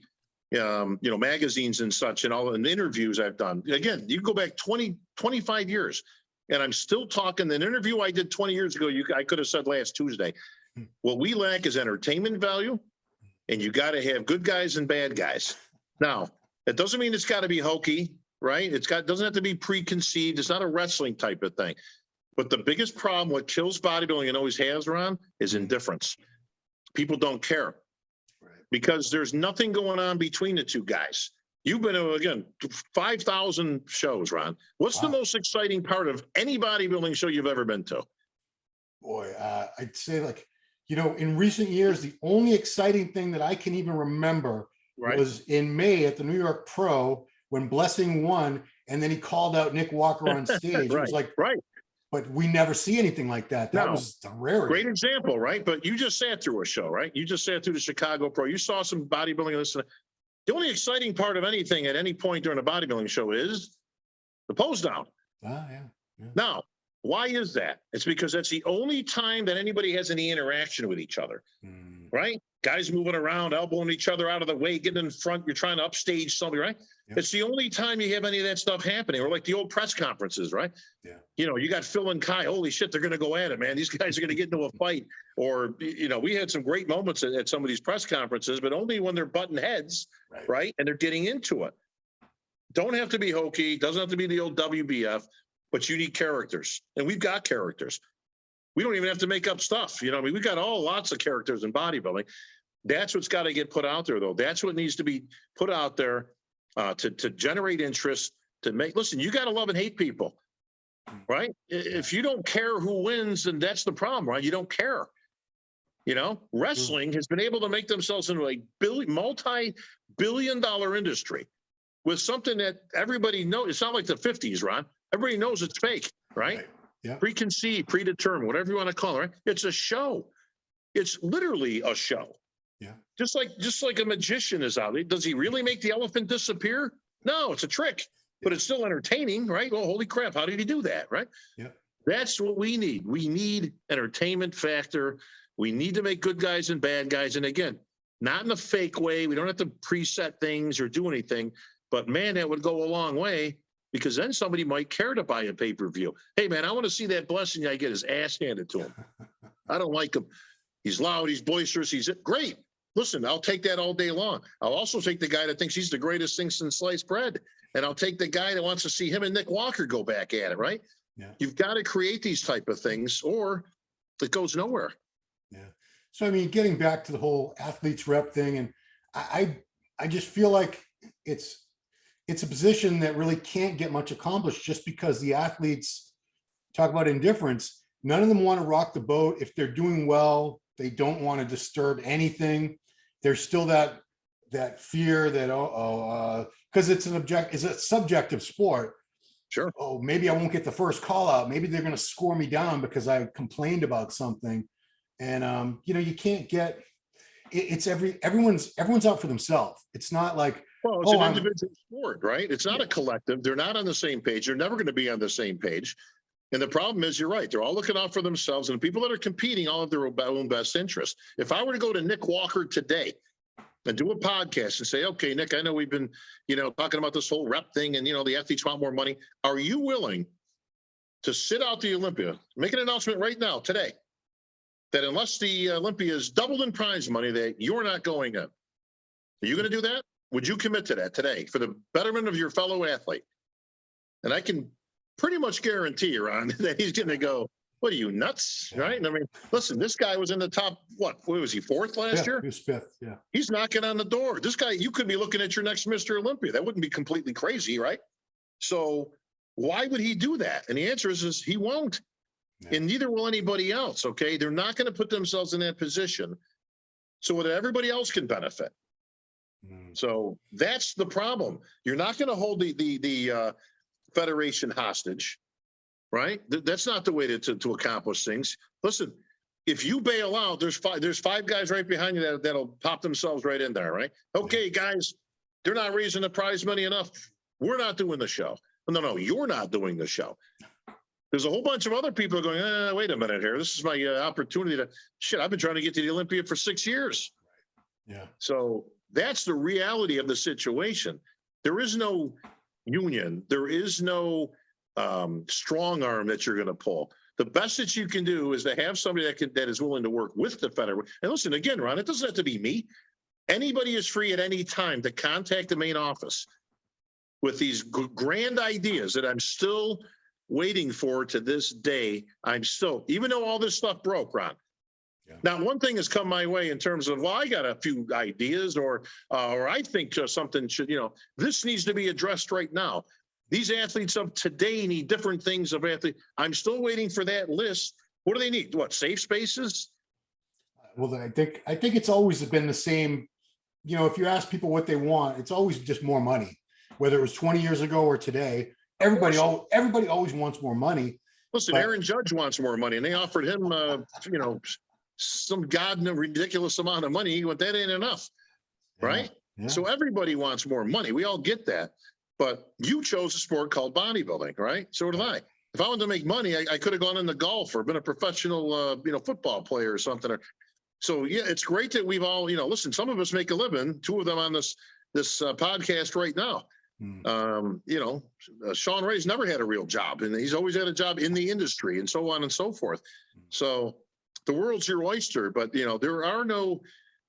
magazines and such, and all, and interviews I've done. Again, you go back 20, 25 years, and I'm still talking. An interview I did 20 years ago, I could have said last Tuesday. What we lack is entertainment value, and you got to have good guys and bad guys. Now, it doesn't mean it's got to be hokey, right? Doesn't have to be preconceived. It's not a wrestling type of thing. But the biggest problem, what kills bodybuilding and always has, Ron, is indifference. People don't care because there's nothing going on between the two guys. You've been to, again, 5,000 shows, Ron. What's the most exciting part of any bodybuilding show you've ever been to? Boy, I'd say in recent years, the only exciting thing that I can even remember was in May at the New York Pro when Blessing won, and then he called out Nick Walker on stage. It was like, but we never see anything like that. That was the rarity. Great example, right? But you just sat through a show, right? You just sat through the Chicago Pro. You saw some bodybuilding. The only exciting part of anything at any point during a bodybuilding show is the pose down. Now, why is that? It's because that's the only time that anybody has any interaction with each other, right? Guys moving around, elbowing each other out of the way, getting in front. You're trying to upstage somebody, right? It's the only time you have any of that stuff happening, or like the old press conferences, right? You got Phil and Kai. Holy shit, they're going to go at it, man. These guys are going to get into a fight. Or, we had some great moments at some of these press conferences, but only when they're butting heads, right? And they're getting into it. Don't have to be hokey. Doesn't have to be the old WBF. But you need characters, and we've got characters. We don't even have to make up stuff. We've got lots of characters in bodybuilding. That's what's got to get put out there, though. That's what needs to be put out there to generate interest, to make, listen, you got to love and hate people, right? If you don't care who wins, then that's the problem, right? You don't care. Wrestling has been able to make themselves into a multi-billion-dollar industry with something that everybody knows. It's not like the 50s, Ron. Everybody knows it's fake, right? Preconceived, predetermined, whatever you want to call it, right? It's a show. It's literally a show. Just like a magician is out. Does he really make the elephant disappear? No, it's a trick, but it's still entertaining, right? Well, holy crap, how did he do that, right? That's what we need. We need entertainment factor. We need to make good guys and bad guys. And again, not in a fake way. We don't have to preset things or do anything, but man, that would go a long way. Because then somebody might care to buy a pay-per-view. Hey, man, I want to see that Blessing guy get his ass handed to him. I don't like him. He's loud. He's boisterous. He's great. Listen, I'll take that all day long. I'll also take the guy that thinks he's the greatest thing since sliced bread. And I'll take the guy that wants to see him and Nick Walker go back at it, right? You've got to create these type of things or it goes nowhere. So, getting back to the whole athletes rep thing, and I just feel like it's a position that really can't get much accomplished just because the athletes, talk about indifference, none of them want to rock the boat. If they're doing well, they don't want to disturb anything. There's still that fear that, because it's a subjective sport. Sure. Oh, maybe I won't get the first call out. Maybe they're going to score me down because I complained about something. And, you can't get, everyone's out for themselves. It's not like, well, it's an individual sport, right? It's not a collective. They're not on the same page. They're never going to be on the same page. And the problem is, you're right. They're all looking out for themselves, and the people that are competing all have their own best interest. If I were to go to Nick Walker today and do a podcast and say, okay, Nick, I know we've been, talking about this whole rep thing and, the athletes want more money. Are you willing to sit out the Olympia, make an announcement right now, today, that unless the Olympia is doubled in prize money, that you're not going in? Are you going to do that? Would you commit to that today for the betterment of your fellow athlete? And I can pretty much guarantee you, Ron, that he's going to go, what are you, nuts? Right? And I mean, listen, this guy was in the top, what was he, fourth last year? He was fifth, yeah. He's knocking on the door. This guy, you could be looking at your next Mr. Olympia. That wouldn't be completely crazy, right? So why would he do that? And the answer is he won't. Yeah. And neither will anybody else, okay? They're not going to put themselves in that position so that everybody else can benefit. So that's the problem. You're not going to hold the federation hostage, right? That's not the way to accomplish things. Listen, if you bail out, there's five guys right behind you that'll pop themselves right in there, right? Okay, guys, they're not raising the prize money enough. We're not doing the show. No, you're not doing the show. There's a whole bunch of other people going, wait a minute here. This is my opportunity to, I've been trying to get to the Olympia for 6 years. Yeah. So that's the reality of the situation. There is no union. There is no strong arm that you're going to pull. The best that you can do is to have somebody that is willing to work with the federation. And listen, again, Ron, it doesn't have to be me. Anybody is free at any time to contact the main office with these grand ideas that I'm still waiting for to this day. I'm still, even though all this stuff broke, Ron. Yeah. Now, one thing has come my way in terms of, well, I got a few ideas or I think something should, this needs to be addressed right now. These athletes of today need different things of athlete. I'm still waiting for that list. What do they need? What, safe spaces? Well, I think it's always been the same. If you ask people what they want, it's always just more money. Whether it was 20 years ago or today, everybody always wants more money. Listen, Aaron Judge wants more money, and they offered him, some ridiculous amount of money. He went, that ain't enough, right? Yeah. So everybody wants more money. We all get that. But you chose a sport called bodybuilding, right? So did I. If I wanted to make money, I could have gone into golf or been a professional, football player or something. So yeah, it's great that we've all, listen. Some of us make a living. Two of them on this podcast right now. Sean Ray's never had a real job, and he's always had a job in the industry, and so on and so forth. So the world's your oyster, but there are no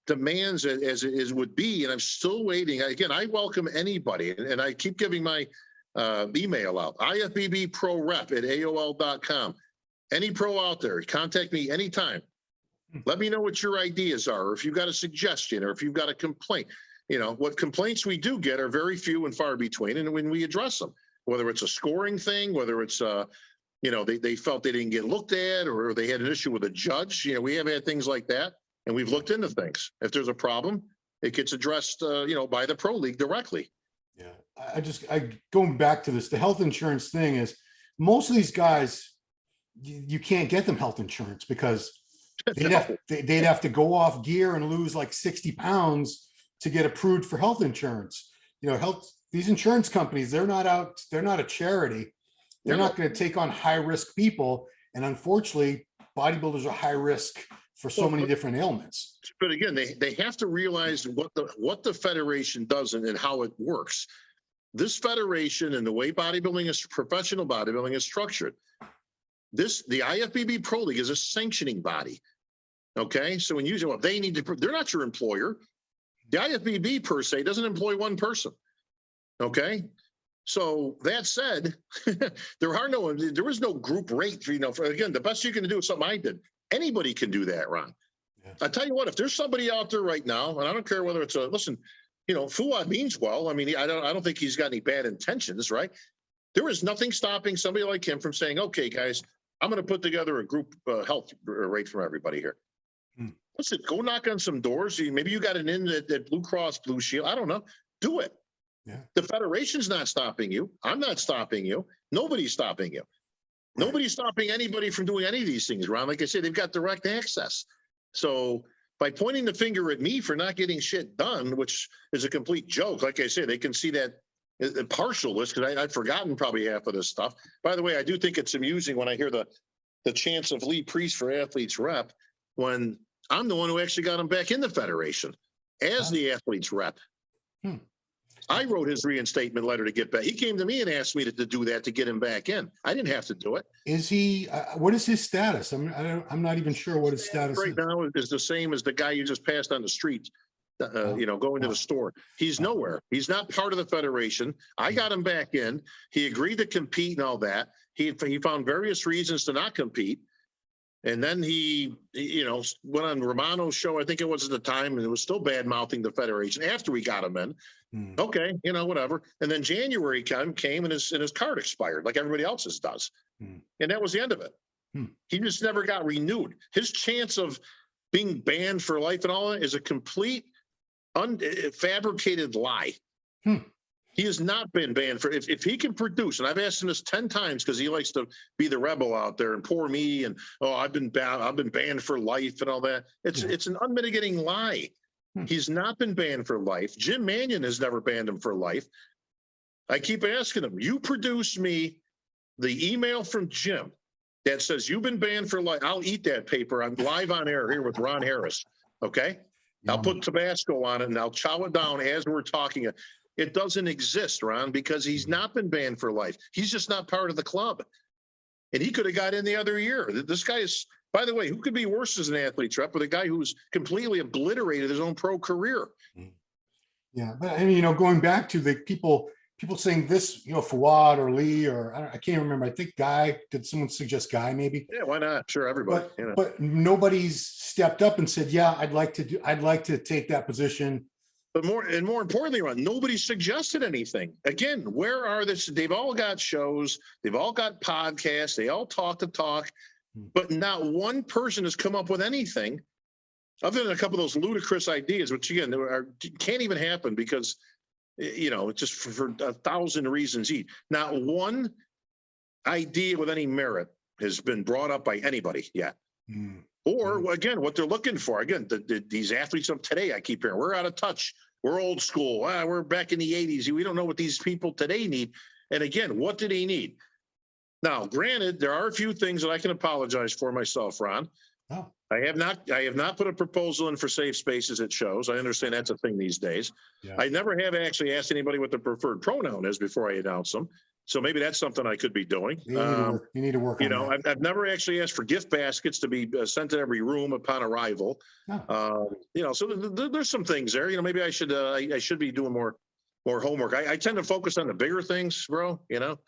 demands as it is would be, and I'm still waiting. Again, I welcome anybody, and I keep giving my email out, IFBB Pro Rep at AOL.com. Any pro out there, contact me anytime. Let me know what your ideas are, or if you've got a suggestion, or if you've got a complaint. What complaints we do get are very few and far between, and when we address them, whether it's a scoring thing, whether it's they felt they didn't get looked at, or they had an issue with a judge. We have had things like that. And we've looked into things. If there's a problem, it gets addressed, by the pro league directly. Yeah, I going back to this, the health insurance thing is most of these guys, you can't get them health insurance because they'd have to go off gear and lose like 60 pounds to get approved for health insurance. These insurance companies, they're not a charity. They're not going to take on high risk people. And unfortunately, bodybuilders are high risk for so many different ailments. But again, they have to realize what the federation does and how it works. This federation and the way professional bodybuilding is structured. The IFBB Pro League is a sanctioning body. Okay, so when they need to, they're not your employer. The IFBB per se doesn't employ one person. Okay, so that said, there is no group rate. Again, the best you can do is something I did. Anybody can do that, Ron. Yeah. I tell you what, if there's somebody out there right now, and I don't care whether it's Fouad means well. I mean, I don't think he's got any bad intentions, right? There is nothing stopping somebody like him from saying, okay, guys, I'm going to put together a group health rate for everybody here. Listen, go knock on some doors. Maybe you got an in at Blue Cross Blue Shield. I don't know. Do it. Yeah. The federation's not stopping you. I'm not stopping you. Nobody's stopping you. Nobody's stopping anybody from doing any of these things, Ron. Like I said, they've got direct access. So by pointing the finger at me for not getting shit done, which is a complete joke, like I said, they can see that partial list because I've forgotten probably half of this stuff. By the way, I do think it's amusing when I hear the chants of Lee Priest for athletes rep when I'm the one who actually got him back in the federation as the athletes rep. I wrote his reinstatement letter to get back. He came to me and asked me to do that to get him back in. I didn't have to do it. Is he? What is his status? I'm not even sure what his status right now is the same as the guy you just passed on the street. Going to the store. He's nowhere. He's not part of the federation. I got him back in. He agreed to compete and all that. He found various reasons to not compete. And then he, you know, went on Romano's show, I think it was at the time, and it was still bad mouthing the federation after we got him in. Okay, you know, whatever. And then January came and his card expired like everybody else's does. And that was the end of it. He just never got renewed. His chance of being banned for life and all that is a complete fabricated lie. He has not been banned for, if he can produce, and I've asked him this 10 times because he likes to be the rebel out there and poor me and, oh, I've been banned for life and all that. It's an unmitigating lie. He's not been banned for life. Jim Mannion has never banned him for life. I keep asking him, you produce me the email from Jim that says you've been banned for life. I'll eat that paper. I'm live on air here with Ron Harris. Okay. I'll put Tabasco on it and I'll chow it down as we're talking. It doesn't exist, Ron, because he's not been banned for life. He's just not part of the club. And he could have got in the other year. This guy is, by the way, who could be worse as an athlete, Trepp, with a guy who's completely obliterated his own pro career? Yeah, but I mean, you know, going back to the people saying this, you know, Fouad or Lee, or I can't remember. I think Guy, did someone suggest Guy maybe? Yeah, why not? Sure, everybody. But, you know. But nobody's stepped up and said, yeah, I'd like to take that position. But more importantly, Ron, nobody suggested anything. Again, where are this? They've all got shows, they've all got podcasts, they all talk the talk, but not one person has come up with anything other than a couple of those ludicrous ideas, which again can't even happen because, you know, just for 1,000 reasons each. Not one idea with any merit has been brought up by anybody yet. Or again, what they're looking for. Again, these athletes of today, I keep hearing, we're out of touch. We're old school. We're back in the 80s. We don't know what these people today need. And again, what do they need? Now, granted, there are a few things that I can apologize for myself, Ron. Oh. I have not put a proposal in for safe spaces at shows. I understand that's a thing these days. Yeah. I never have actually asked anybody what the preferred pronoun is before I announce them. So maybe that's something I could be doing. You need to work on that. I've never actually asked for gift baskets to be sent to every room upon arrival. Oh. You know, so there's some things there. You know, maybe I should be doing more homework. I tend to focus on the bigger things, bro. You know,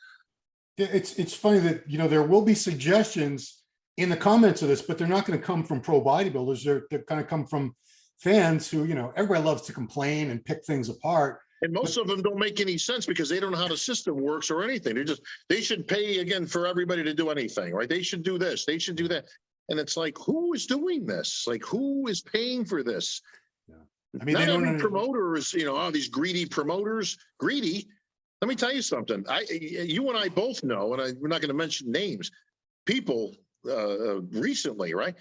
it's funny that, you know, there will be suggestions in the comments of this, but they're not going to come from pro bodybuilders. They're going to come from fans who, you know, everybody loves to complain and pick things apart. And most of them don't make any sense because they don't know how the system works or anything. They should pay again for everybody to do anything, right? They should do this, they should do that. And it's like, who is doing this? Like, who is paying for this? Yeah. I mean, not every promoter is, you know, oh, these greedy promoters, greedy. Let me tell you something. You and I both know, and we're not going to mention names, people recently, right,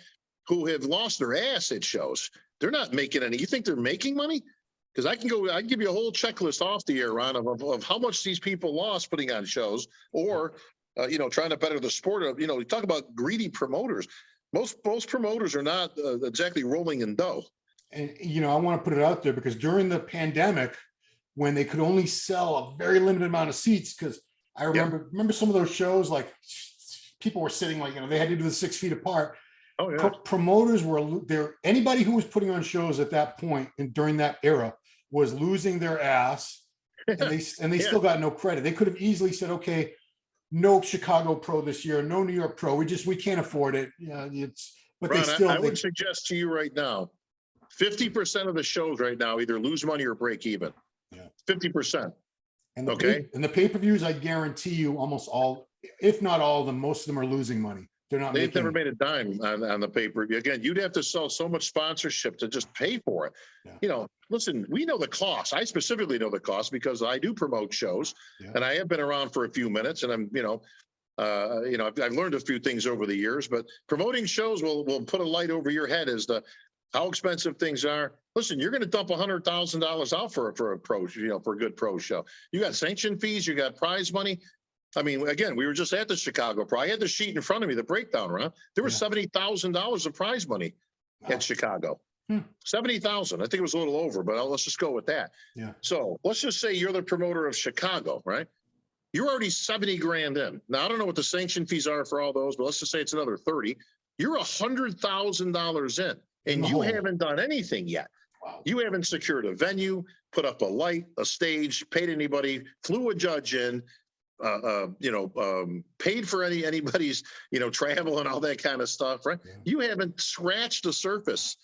who have lost their ass at shows. They're not making any. You think they're making money? Because I can give you a whole checklist off the air, Ron, of how much these people lost putting on shows, or you know, trying to better the sport of, you know, we talk about greedy promoters. Most promoters are not exactly rolling in dough. And you know, I want to put it out there because during the pandemic, when they could only sell a very limited amount of seats, because I remember some of those shows, like people were sitting, like, you know, they had to do the 6 feet apart. Oh yeah. Promoters were there. Anybody who was putting on shows at that point and during that era was losing their ass, and they still got no credit. They could have easily said, okay, no Chicago Pro this year, no New York Pro. We can't afford it. Yeah, but Ron, I would suggest to you right now, 50% of the shows right now either lose money or break even. Yeah, 50%. And the pay-per-views, I guarantee you, almost all, if not all of them, most of them are losing money. They've never made a dime on the pay-per-view. Again, you'd have to sell so much sponsorship to just pay for it. Yeah. You know, listen, we know the cost. I specifically know the cost because I do promote shows, and I have been around for a few minutes, and I'm, I've learned a few things over the years. But promoting shows will put a light over your head as to how expensive things are. Listen, you're going to dump $100,000 out for a pro, for a good pro show. You got sanction fees, you got prize money. I mean, again, we were just at the Chicago Pro. I had the sheet in front of me, the breakdown, Ron. There was $70,000 of prize money at Chicago. 70,000. I think it was a little over, but let's just go with that. Yeah. So let's just say you're the promoter of Chicago, right? You're already 70 grand in. Now, I don't know what the sanction fees are for all those, but let's just say it's another 30. You're $100,000 in, and you haven't done anything yet. Wow. You haven't secured a venue, put up a light, a stage, paid anybody, flew a judge in, paid for anybody's, travel and all that kind of stuff, right? Yeah. You haven't scratched the surface.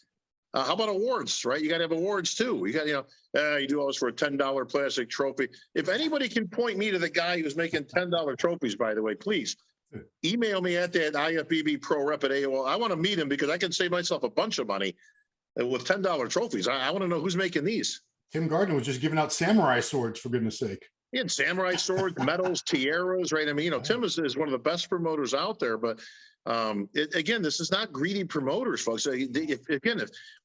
How about awards, right? You got to have awards too. You got, you do all this for a $10 plastic trophy. If anybody can point me to the guy who's making $10 trophies, by the way, please email me at that IFBB Pro rep at AOL. I want to meet him because I can save myself a bunch of money with $10 trophies. I want to know who's making these. Tim Gardner was just giving out samurai swords, for goodness sake. He had samurai swords, medals, tiaras, right? I mean, Tim is one of the best promoters out there, but again, this is not greedy promoters, folks.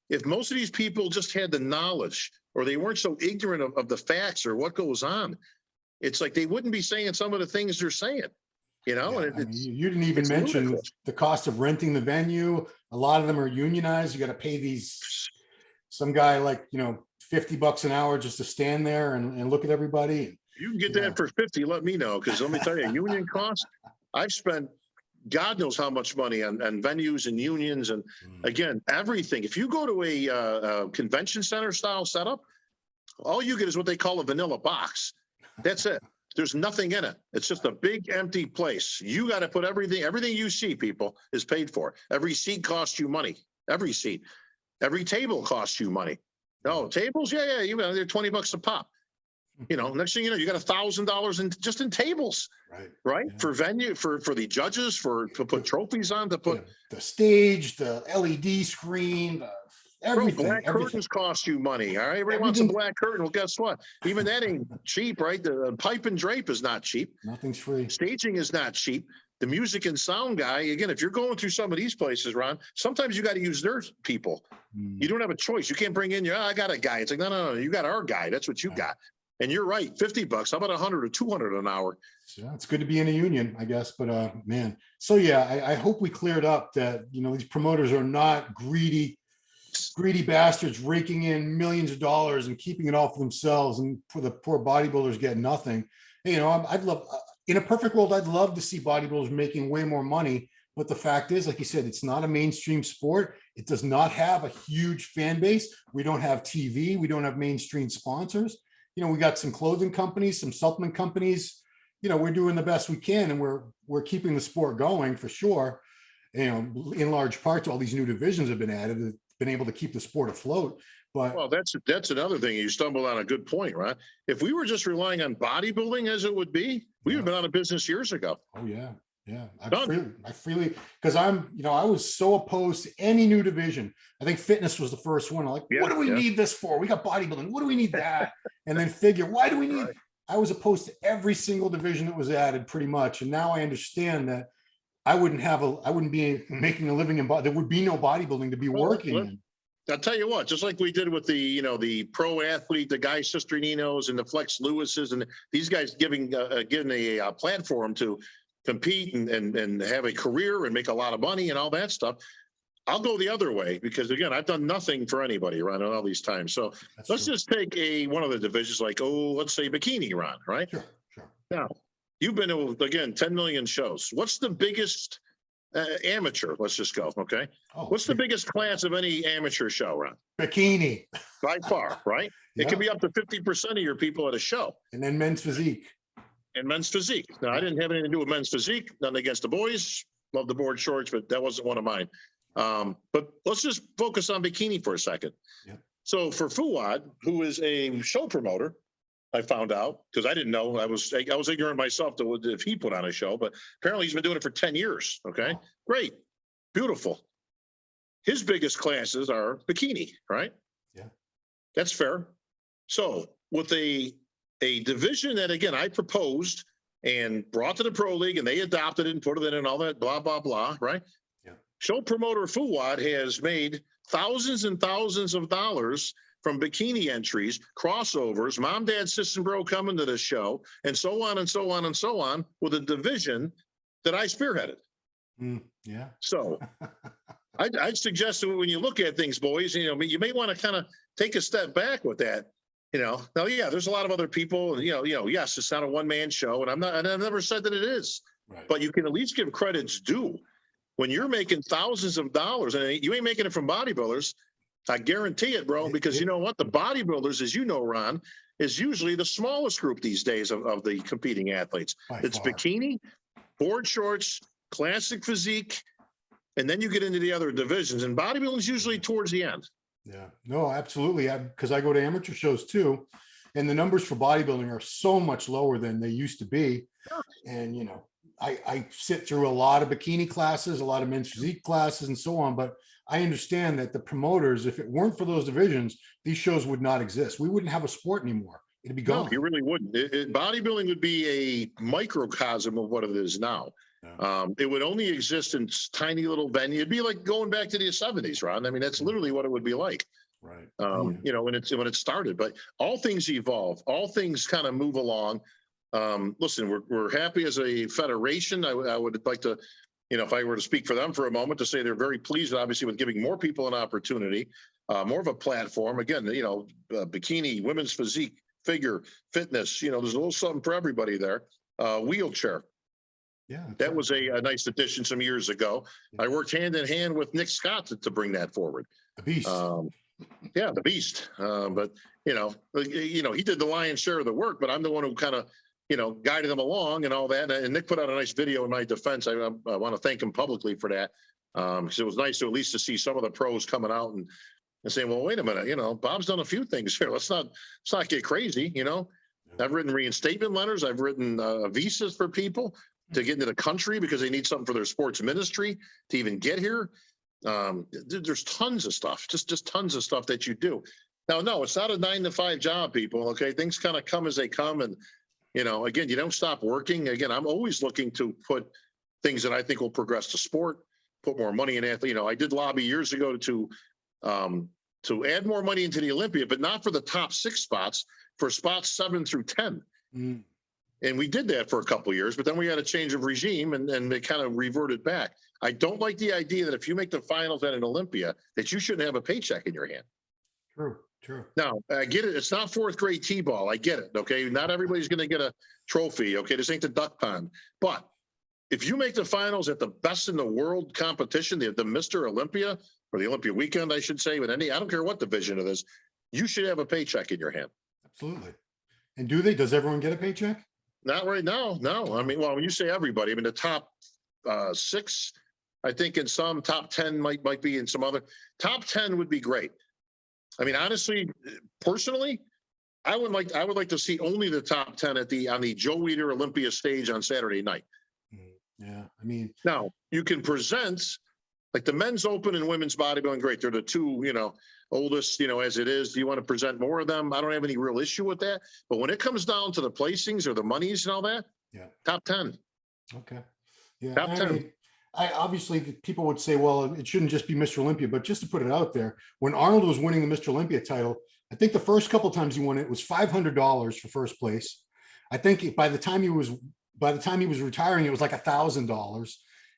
If most of these people just had the knowledge or they weren't so ignorant of the facts or what goes on, it's like they wouldn't be saying some of the things they're saying, Yeah, you didn't even mention ludicrous. the cost of renting the venue. A lot of them are unionized. You got to pay some guy like, $50 an hour just to stand there and look at everybody. You can get that for 50, let me know, because let me tell you, union costs, I've spent God knows how much money on venues and unions and again, everything. If you go to a convention center style setup, all you get is what they call a vanilla box. That's it. There's nothing in it. It's just a big empty place. You got to put everything you see, people, is paid for. Every seat costs you money. Every seat. Every table costs you money. No, tables, they're $20 a pop. Next thing you know, you got $1,000 just in tables, right? Yeah. For venue, for the judges, to put trophies on, to put the stage, the LED screen, everything. Black curtains cost you money. All right, everybody wants a black curtain. Well, guess what? Even that ain't cheap, right? The pipe and drape is not cheap. Nothing's free. Staging is not cheap. The music and sound guy, again, if you're going through some of these places, Ron, sometimes you got to use their people. You don't have a choice. You can't bring in I got a guy. It's like, no, you got our guy. That's what you got. And you're right, $50. How about 100 or 200 an hour? Yeah, it's good to be in a union, I guess. But man, so yeah, I hope we cleared up that these promoters are not greedy bastards raking in millions of dollars and keeping it all for themselves, and for the poor bodybuilders get nothing. I'd love, in a perfect world, I'd love to see bodybuilders making way more money. But the fact is, like you said, it's not a mainstream sport. It does not have a huge fan base. We don't have TV. We don't have mainstream sponsors. We got some clothing companies, some supplement companies. We're doing the best we can, and we're keeping the sport going for sure. In large part to all these new divisions have been added, been able to keep the sport afloat. But well, that's another thing. You stumbled on a good point, right? If we were just relying on bodybuilding as it would be, we would have been out of business years ago. Oh yeah. Yeah, I freely, because I was so opposed to any new division. I think fitness was the first one. I'm like, what do we need this for? We got bodybuilding. What do we need that? And then figure, why do we need? I was opposed to every single division that was added, pretty much. And now I understand that I wouldn't be making a living in there would be no bodybuilding to be working in. I'll tell you what, just like we did with the pro athlete, the guy Cicherillos and the Flex Lewis's, and these guys giving a platform to compete and have a career and make a lot of money and all that stuff. I'll go the other way because, again, I've done nothing for anybody, Ron, all these times. So let's just take one of the divisions like, let's say bikini, Ron, right? Sure. Now, you've been to, again, 10 million shows. What's the biggest amateur? Let's just go, okay? What's the biggest class of any amateur show, Ron? Bikini. By far, right? It can be up to 50% of your people at a show. And then men's physique. And men's physique. Now, I didn't have anything to do with men's physique. Nothing against the boys. Love the board shorts, but that wasn't one of mine. But let's just focus on bikini for a second. Yeah. So for Fouad, who is a show promoter, I found out, because I didn't know, I was ignorant myself to if he put on a show, but apparently he's been doing it for 10 years. Okay, great, beautiful. His biggest classes are bikini, right? Yeah, that's fair. So with a division that, again, I proposed and brought to the Pro League, and they adopted it and put it in and all that, blah, blah, blah, right? Yeah. Show promoter Fouad has made thousands and thousands of dollars from bikini entries, crossovers, mom, dad, sister, and bro coming to the show, and so on and so on and so on, with a division that I spearheaded. Yeah. So I'd suggest that when you look at things, boys, you may want to kind of take a step back with that. Now, yeah, there's a lot of other people, yes, it's not a one-man show, and I've never said that it is, right. But you can at least give credits due. When you're making thousands of dollars, and you ain't making it from bodybuilders, I guarantee it, bro, because you know what? The bodybuilders, as you know, Ron, is usually the smallest group these days of the competing athletes. By It's far. bikini, board shorts, classic physique, and then you get into the other divisions. And bodybuilding is usually towards the end. Yeah, no, absolutely. Because I go to amateur shows too, and the numbers for bodybuilding are so much lower than they used to be. And, you know, I sit through a lot of bikini classes, a lot of men's physique classes and so on, but I understand that the promoters, if it weren't for those divisions, these shows would not exist. We wouldn't have a sport anymore. It'd be No, gone. you really wouldn't. Bodybuilding would be a microcosm of what it is now. Yeah. It would only exist in tiny little venue. It'd be like going back to the 70s, Ron. I mean, that's literally what it would be like. Right. You know, when it started. But all things evolve. All things kind of move along. Listen, we're happy as a federation. I would like to, you know, if I were to speak for them for a moment, to say they're very pleased, obviously, with giving more people an opportunity, more of a platform. Again, you know, bikini, women's physique, figure, fitness. You know, there's a little something for everybody there. Wheelchair. Yeah. That was a nice addition some years ago. I worked hand in hand with Nick Scott to bring that forward. The beast. Yeah, the beast. But you know, he did the lion's share of the work, but I'm the one who kind of, you know, guided him along and all that. And Nick put out a nice video in my defense. I want to thank him publicly for that, because it was nice to at least to see some of the pros coming out and saying, well, wait a minute, you know, Bob's done a few things here. Let's not get crazy. You know, I've written reinstatement letters. I've written visas for people to get into the country because they need something for their sports ministry to even get here. There's tons of stuff, just tons of stuff that you do. Now, no, it's not a 9-to-5 job, people. Okay, things kind of come as they come, and you know, again, you don't stop working. Again, I'm always looking to put things that I think will progress the sport, put more money in athlete. You know, I did lobby years ago to add more money into the Olympia, but not for the top 6 spots, for spots 7 through 10. And we did that for a couple of years, but then we had a change of regime and they kind of reverted back. I don't like the idea that if you make the finals at an Olympia, that you shouldn't have a paycheck in your hand. True. Now, I get it. It's not 4th grade T-ball. I get it. Okay. Not everybody's going to get a trophy. Okay. This ain't the duck pond. But if you make the finals at the best in the world competition, the Mr. Olympia, or the Olympia weekend, I should say, with I don't care what division it is, you should have a paycheck in your hand. Absolutely. And does everyone get a paycheck? Not right now. No. I mean, well, when you say everybody, I mean, the top 6, I think in some, top 10 might be in some other. Top 10 would be great. I mean, honestly, personally, I would like to see only the top 10 on the Joe Weider Olympia stage on Saturday night. Yeah. I mean, now you can present like the men's open and women's bodybuilding. Great. They're the 2, you know, oldest, you know, as it is. Do you want to present more of them? I don't have any real issue with that. But when it comes down to the placings or the monies and all that, top 10. Okay. Yeah. Top 10. I obviously people would say, well, it shouldn't just be Mr. Olympia, but just to put it out there, when Arnold was winning the Mr. Olympia title, I think the first couple of times he won it was $500 for first place. I think by the time he was retiring, it was like $1,000,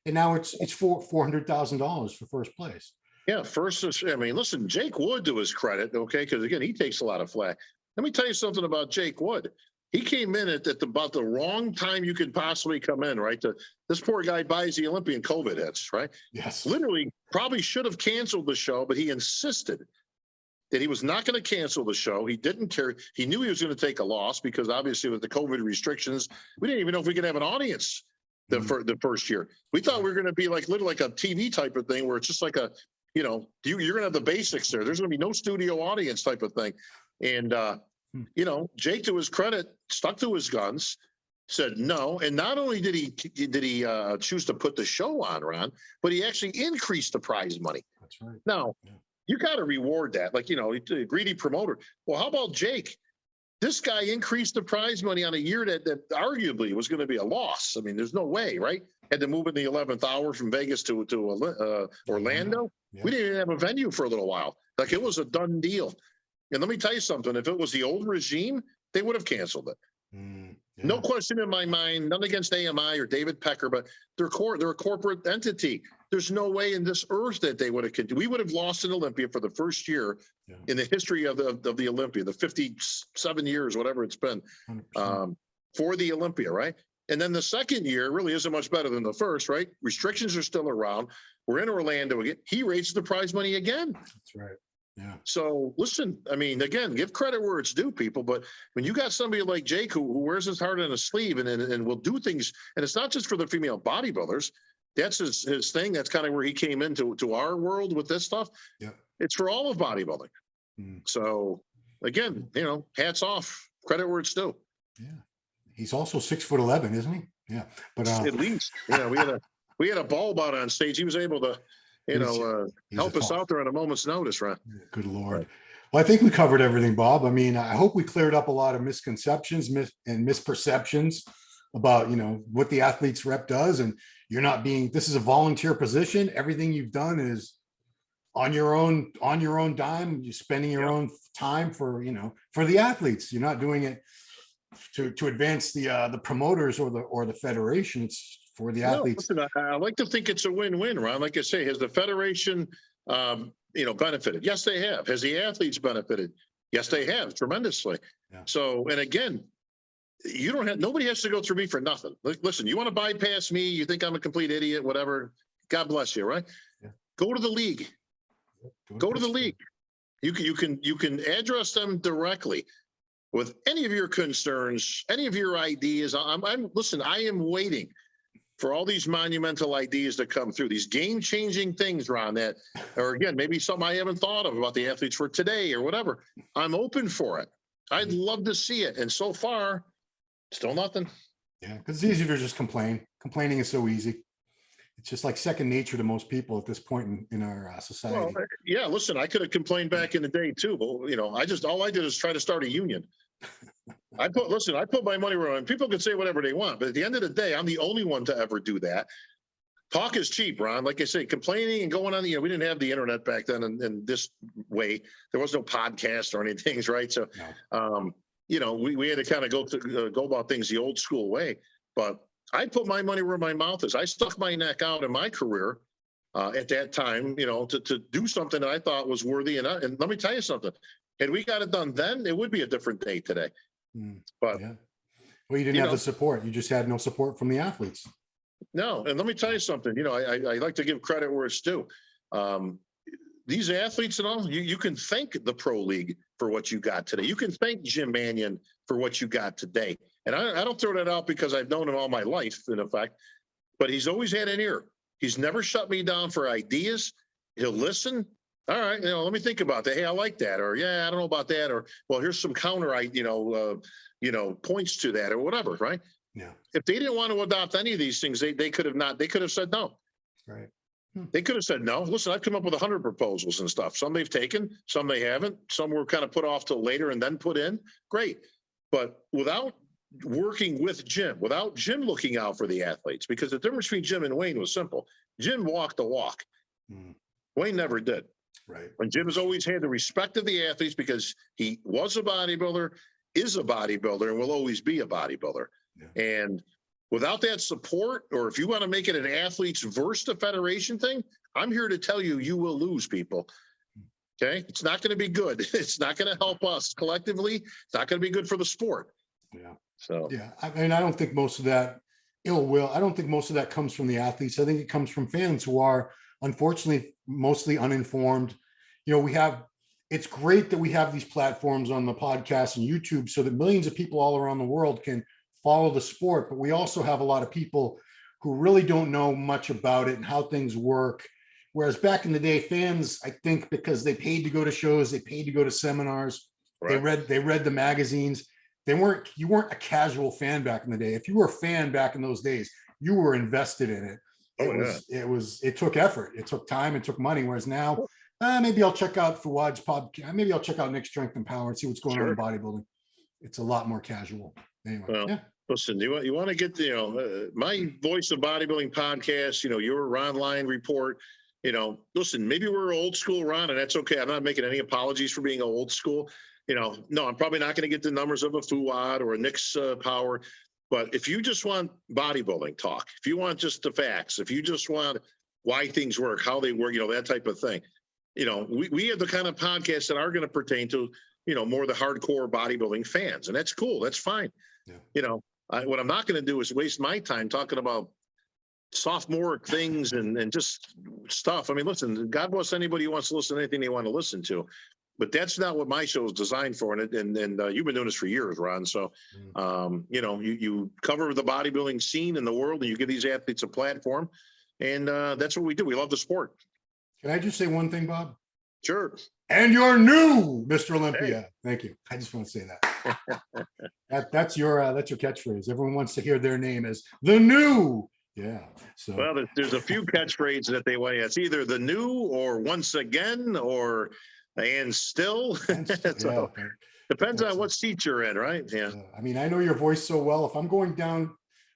and now it's $400,000 for first place. Yeah, I mean, listen, Jake Wood, to his credit, okay, because again, he takes a lot of flack. Let me tell you something about Jake Wood. He came in at about the wrong time you could possibly come in, right? This poor guy buys the Olympian, COVID hits, right? Yes. Literally, probably should have canceled the show, but he insisted that he was not going to cancel the show. He didn't care. He knew he was going to take a loss because obviously with the COVID restrictions, we didn't even know if we could have an audience for the first year. We thought we were going to be like literally like a TV type of thing where it's just like a, you know, you're going to have the basics there. There's going to be no studio audience type of thing. And, you know, Jake, to his credit, stuck to his guns, said no. And not only did he choose to put the show on, Ron, but he actually increased the prize money. That's right. Now, you got to reward that. Like, you know, a greedy promoter. Well, how about Jake? This guy increased the prize money on a year that arguably was going to be a loss. I mean, there's no way, right? Had to move in the 11th hour from Vegas to Orlando. Yeah. We didn't even have a venue for a little while. Like, it was a done deal. And let me tell you something. If it was the old regime, they would have canceled it. No question in my mind, none against AMI or David Pecker, but they're a corporate entity. There's no way in this earth that they would have. We would have lost an Olympia for the first year in the history of the Olympia, the 57 years, whatever it's been, for the Olympia, right? And then the second year really isn't much better than the first, right? Restrictions are still around. We're in Orlando again. He raised the prize money again. That's right. Yeah. So listen, I mean, again, give credit where it's due, people. But when you got somebody like Jake who wears his heart on his sleeve and will do things, and it's not just for the female bodybuilders. That's his thing. That's kind of where he came into our world with this stuff. Yeah. It's for all of bodybuilding. So again, hats off, credit where it's due. Yeah. He's also 6'11", isn't he? Yeah. But at least, we had a bulb out on stage. He was able to, help us out there on a moment's notice, right? Good Lord. Well, I think we covered everything, Bob. I mean, I hope we cleared up a lot of misconceptions and misperceptions about, what the athlete's rep does. And this is a volunteer position. Everything you've done is on your own dime. You're spending your own time for the athletes. You're not doing it to advance the promoters or the federation. It's for the athletes. Listen, I like to think it's a win-win, Ron. Like I say, has the federation, benefited? Yes, they have. Has the athletes benefited? Yes, they have tremendously. Yeah. So, and again, nobody has to go through me for nothing. Listen, you want to bypass me? You think I'm a complete idiot? Whatever. God bless you, right? Yeah. Go to the league. Go to the league. You can address them directly with any of your concerns, any of your ideas. Listen, I am waiting for all these monumental ideas to come through, these game-changing things, Ron, or again, maybe something I haven't thought of about the athletes for today or whatever. I'm open for it. I'd love to see it. And so far, still nothing. Yeah, because it's easier to just complain. Complaining is so easy. It's just like second nature to most people at this point in our society. Well, yeah, listen, I could have complained back in the day too, but all I did is try to start a union. I put my money where people can say whatever they want, but at the end of the day, I'm the only one to ever do that. Talk is cheap, Ron. Like I say, complaining and going on, we didn't have the internet back then in this way. There was no podcast or anything, right? So, no. We had to kind of go about things the old school way. But I put my money where my mouth is. I stuck my neck out in my career at that time, to do something that I thought was worthy. And let me tell you something. Had we got it done then, it would be a different day today. But well, you didn't have the support. You just had no support from the athletes. No, and let me tell you something. I like to give credit where it's due. These athletes and all, you can thank the pro league for what you got today. You can thank Jim Mannion for what you got today. And I don't throw that out because I've known him all my life, in effect. But he's always had an ear. He's never shut me down for ideas. He'll listen. All right, let me think about that. Hey, I like that, or yeah, I don't know about that, or well, here's some counter, points to that, or whatever, right? Yeah. If they didn't want to adopt any of these things, they could have not. They could have said no. Right. They could have said no. Listen, I've come up with 100 proposals and stuff. Some they've taken, some they haven't. Some were kind of put off till later and then put in. Great, but without working with Jim, without Jim looking out for the athletes, because the difference between Jim and Wayne was simple. Jim walked the walk. Wayne never did. Right. And Jim has always had the respect of the athletes because he was a bodybuilder, is a bodybuilder, and will always be a bodybuilder. Yeah. And without that support, or if you want to make it an athletes versus the federation thing, I'm here to tell you, you will lose, people. Okay? It's not going to be good. It's not going to help us collectively. It's not going to be good for the sport. Yeah. So, yeah. I mean, I don't think most of that ill will, I don't think most of that comes from the athletes. I think it comes from fans who are, unfortunately, mostly uninformed. It's great that we have these platforms on the podcast and YouTube so that millions of people all around the world can follow the sport, but we also have a lot of people who really don't know much about it and how things work. Whereas back in the day, fans, I think because they paid to go to shows, they paid to go to seminars, right. they read the magazines. You weren't a casual fan back in the day. If you were a fan back in those days, you were invested in it. It took effort. It took time. It took money. Whereas now, maybe I'll check out Fouad's podcast. Maybe I'll check out Nick's Strength and Power and see what's going on in bodybuilding. It's a lot more casual. Anyway, yeah. Listen, you want to get my Voice of Bodybuilding podcast, your Ronline report, listen, maybe we're old school, Ron, and that's okay. I'm not making any apologies for being old school. No, I'm probably not going to get the numbers of a Fouad or a Nick's Power. But if you just want bodybuilding talk, if you want just the facts, if you just want why things work, how they work, that type of thing, we have the kind of podcasts that are going to pertain to, more the hardcore bodybuilding fans. And that's cool. That's fine. Yeah. What I'm not going to do is waste my time talking about sophomore things and just stuff. I mean, listen, God bless anybody who wants to listen to anything they want to listen to, but that's not what my show is designed for. And you've been doing this for years, Ron. So, you know, you cover the bodybuilding scene in the world, and you give these athletes a platform, and that's what we do. We love the sport. Can I just say one thing, Bob? Sure. And you're new, Mr. Olympia. Hey. Thank you. I just want to say that. That's your catchphrase. Everyone wants to hear their name as the new. Yeah. So well, there's a few catchphrases that they want. It's either the new or once again or and still. So, yeah, depends on what seat you're in, right? Yeah. I mean, I know your voice so well. If I'm going down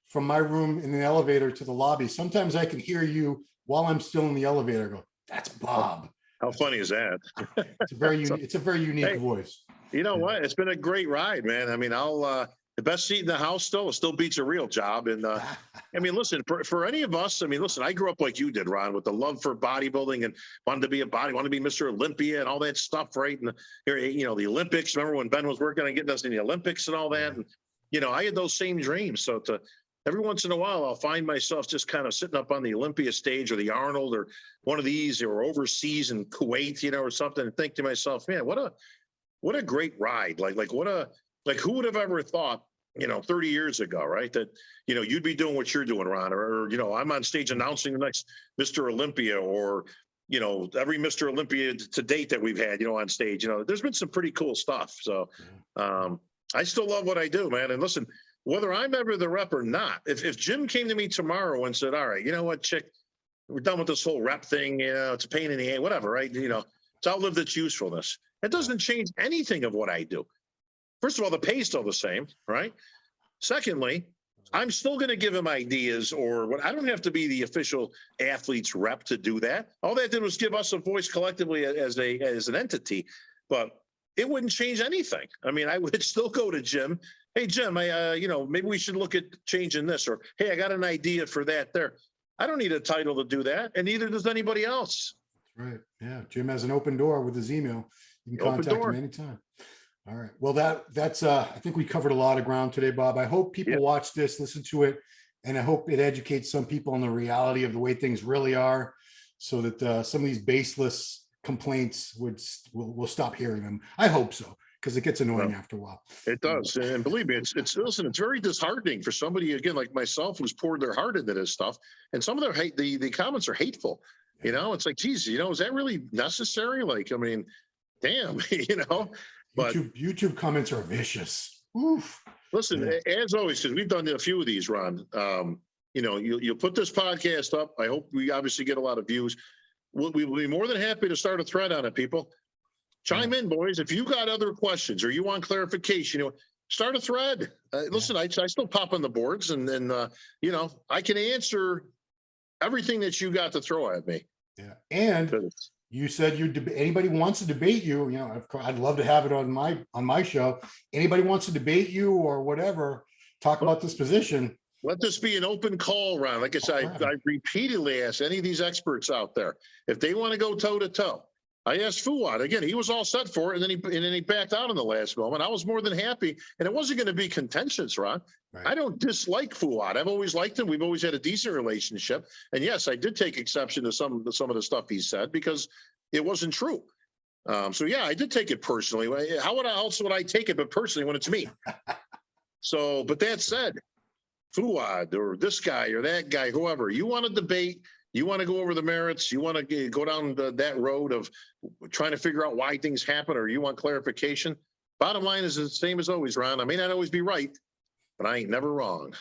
from my room in the elevator to the lobby, sometimes I can hear you while I'm still in the elevator. Go, that's Bob. How funny is that? It's a very unique voice. You know what? It's been a great ride, man. I mean, the best seat in the house still beats a real job. And I mean, listen, for any of us, I mean, listen, I grew up like you did, Ron, with the love for bodybuilding and wanted to be wanted to be Mr. Olympia and all that stuff, right? And you know, the Olympics. Remember when Ben was working on getting us in the Olympics and all that? And you know, I had those same dreams. So every once in a while, I'll find myself just kind of sitting up on the Olympia stage or the Arnold or one of these, or overseas in Kuwait, you know, or something, and think to myself, man, what a great ride! Like who would have ever thought, you know, 30 years ago, right? That, you know, you'd be doing what you're doing, Ron, or you know, I'm on stage announcing the next Mr. Olympia, or, you know, every Mr. Olympia to date that we've had, you know, on stage. You know, there's been some pretty cool stuff. So I still love what I do, man. And listen, whether I'm ever the rep or not, if Jim came to me tomorrow and said, all right, you know what, Chick, we're done with this whole rep thing, you know, it's a pain in the ass, whatever, right? You know, it's outlived its usefulness. It doesn't change anything of what I do. First of all, the pay's still the same, right? Secondly, I'm still going to give him ideas, or what. I don't have to be the official athlete's rep to do that. All that did was give us a voice collectively as an entity, but it wouldn't change anything. I mean, I would still go to Jim. Hey, Jim, you know, maybe we should look at changing this, or hey, I got an idea for that there. I don't need a title to do that, and neither does anybody else. Right. Yeah. Jim has an open door with his email. You can contact him anytime. All right. Well, that's I think we covered a lot of ground today, Bob. I hope people watch this, listen to it, and I hope it educates some people on the reality of the way things really are, so that some of these baseless complaints we'll stop hearing them. I hope so, because it gets annoying after a while. It does. And believe me, it's very disheartening for somebody, again, like myself, who's poured their heart into this stuff. And some of their the comments are hateful. You know, it's like, geez, you know, is that really necessary? Like, I mean, damn, you know. But YouTube comments are vicious. Oof. Listen, as always, because we've done a few of these, Ron. You know, you'll put this podcast up. I hope we obviously get a lot of views. We will be more than happy to start a thread on it, people. Chime in, boys. If you got other questions or you want clarification, you know, start a thread. Listen, I still pop on the boards, and then you know, I can answer everything that you got to throw at me. Yeah, and you said anybody wants to debate you. You know, I'd love to have it on my show. Anybody wants to debate you or whatever, talk about this position. Let this be an open call, Ron. Like I said, I repeatedly asked any of these experts out there if they want to go toe to toe. I asked Fouad again. He was all set for it, and then he backed out in the last moment. I was more than happy, and it wasn't going to be contentious, Ron. Right. I don't dislike Fouad. I've always liked him. We've always had a decent relationship, and yes, I did take exception to some of the stuff he said because it wasn't true. So yeah, I did take it personally. How else would I take it but personally when it's me? So, but that said, Fouad or this guy or that guy, whoever, you want to debate, you want to go over the merits, you want to go down that road of trying to figure out why things happen, or you want clarification, bottom line is the same as always, Ron. I may not always be right, but I ain't never wrong.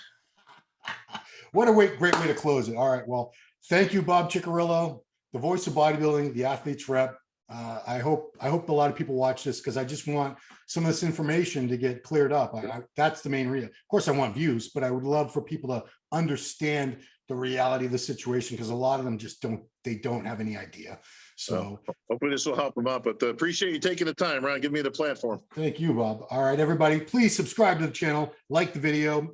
What a great way to close it. All right. Well, thank you, Bob Cicherillo, the voice of bodybuilding, the athlete's rep. I hope a lot of people watch this, because I just want some of this information to get cleared up. That's the main reason. Of course, I want views, but I would love for people to understand the reality of the situation, because a lot of them just don't have any idea. So hopefully this will help them out, but appreciate you taking the time, Ron. Give me the platform. Thank you, Bob. All right, everybody, please subscribe to the channel, like the video,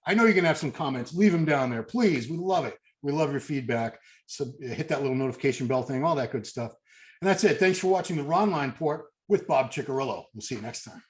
I know you're going to have some comments, leave them down there, please. We love it. We love your feedback. So hit that little notification bell thing, all that good stuff. And that's it. Thanks for watching the Ronline Port with Bob Cicherillo. We'll see you next time.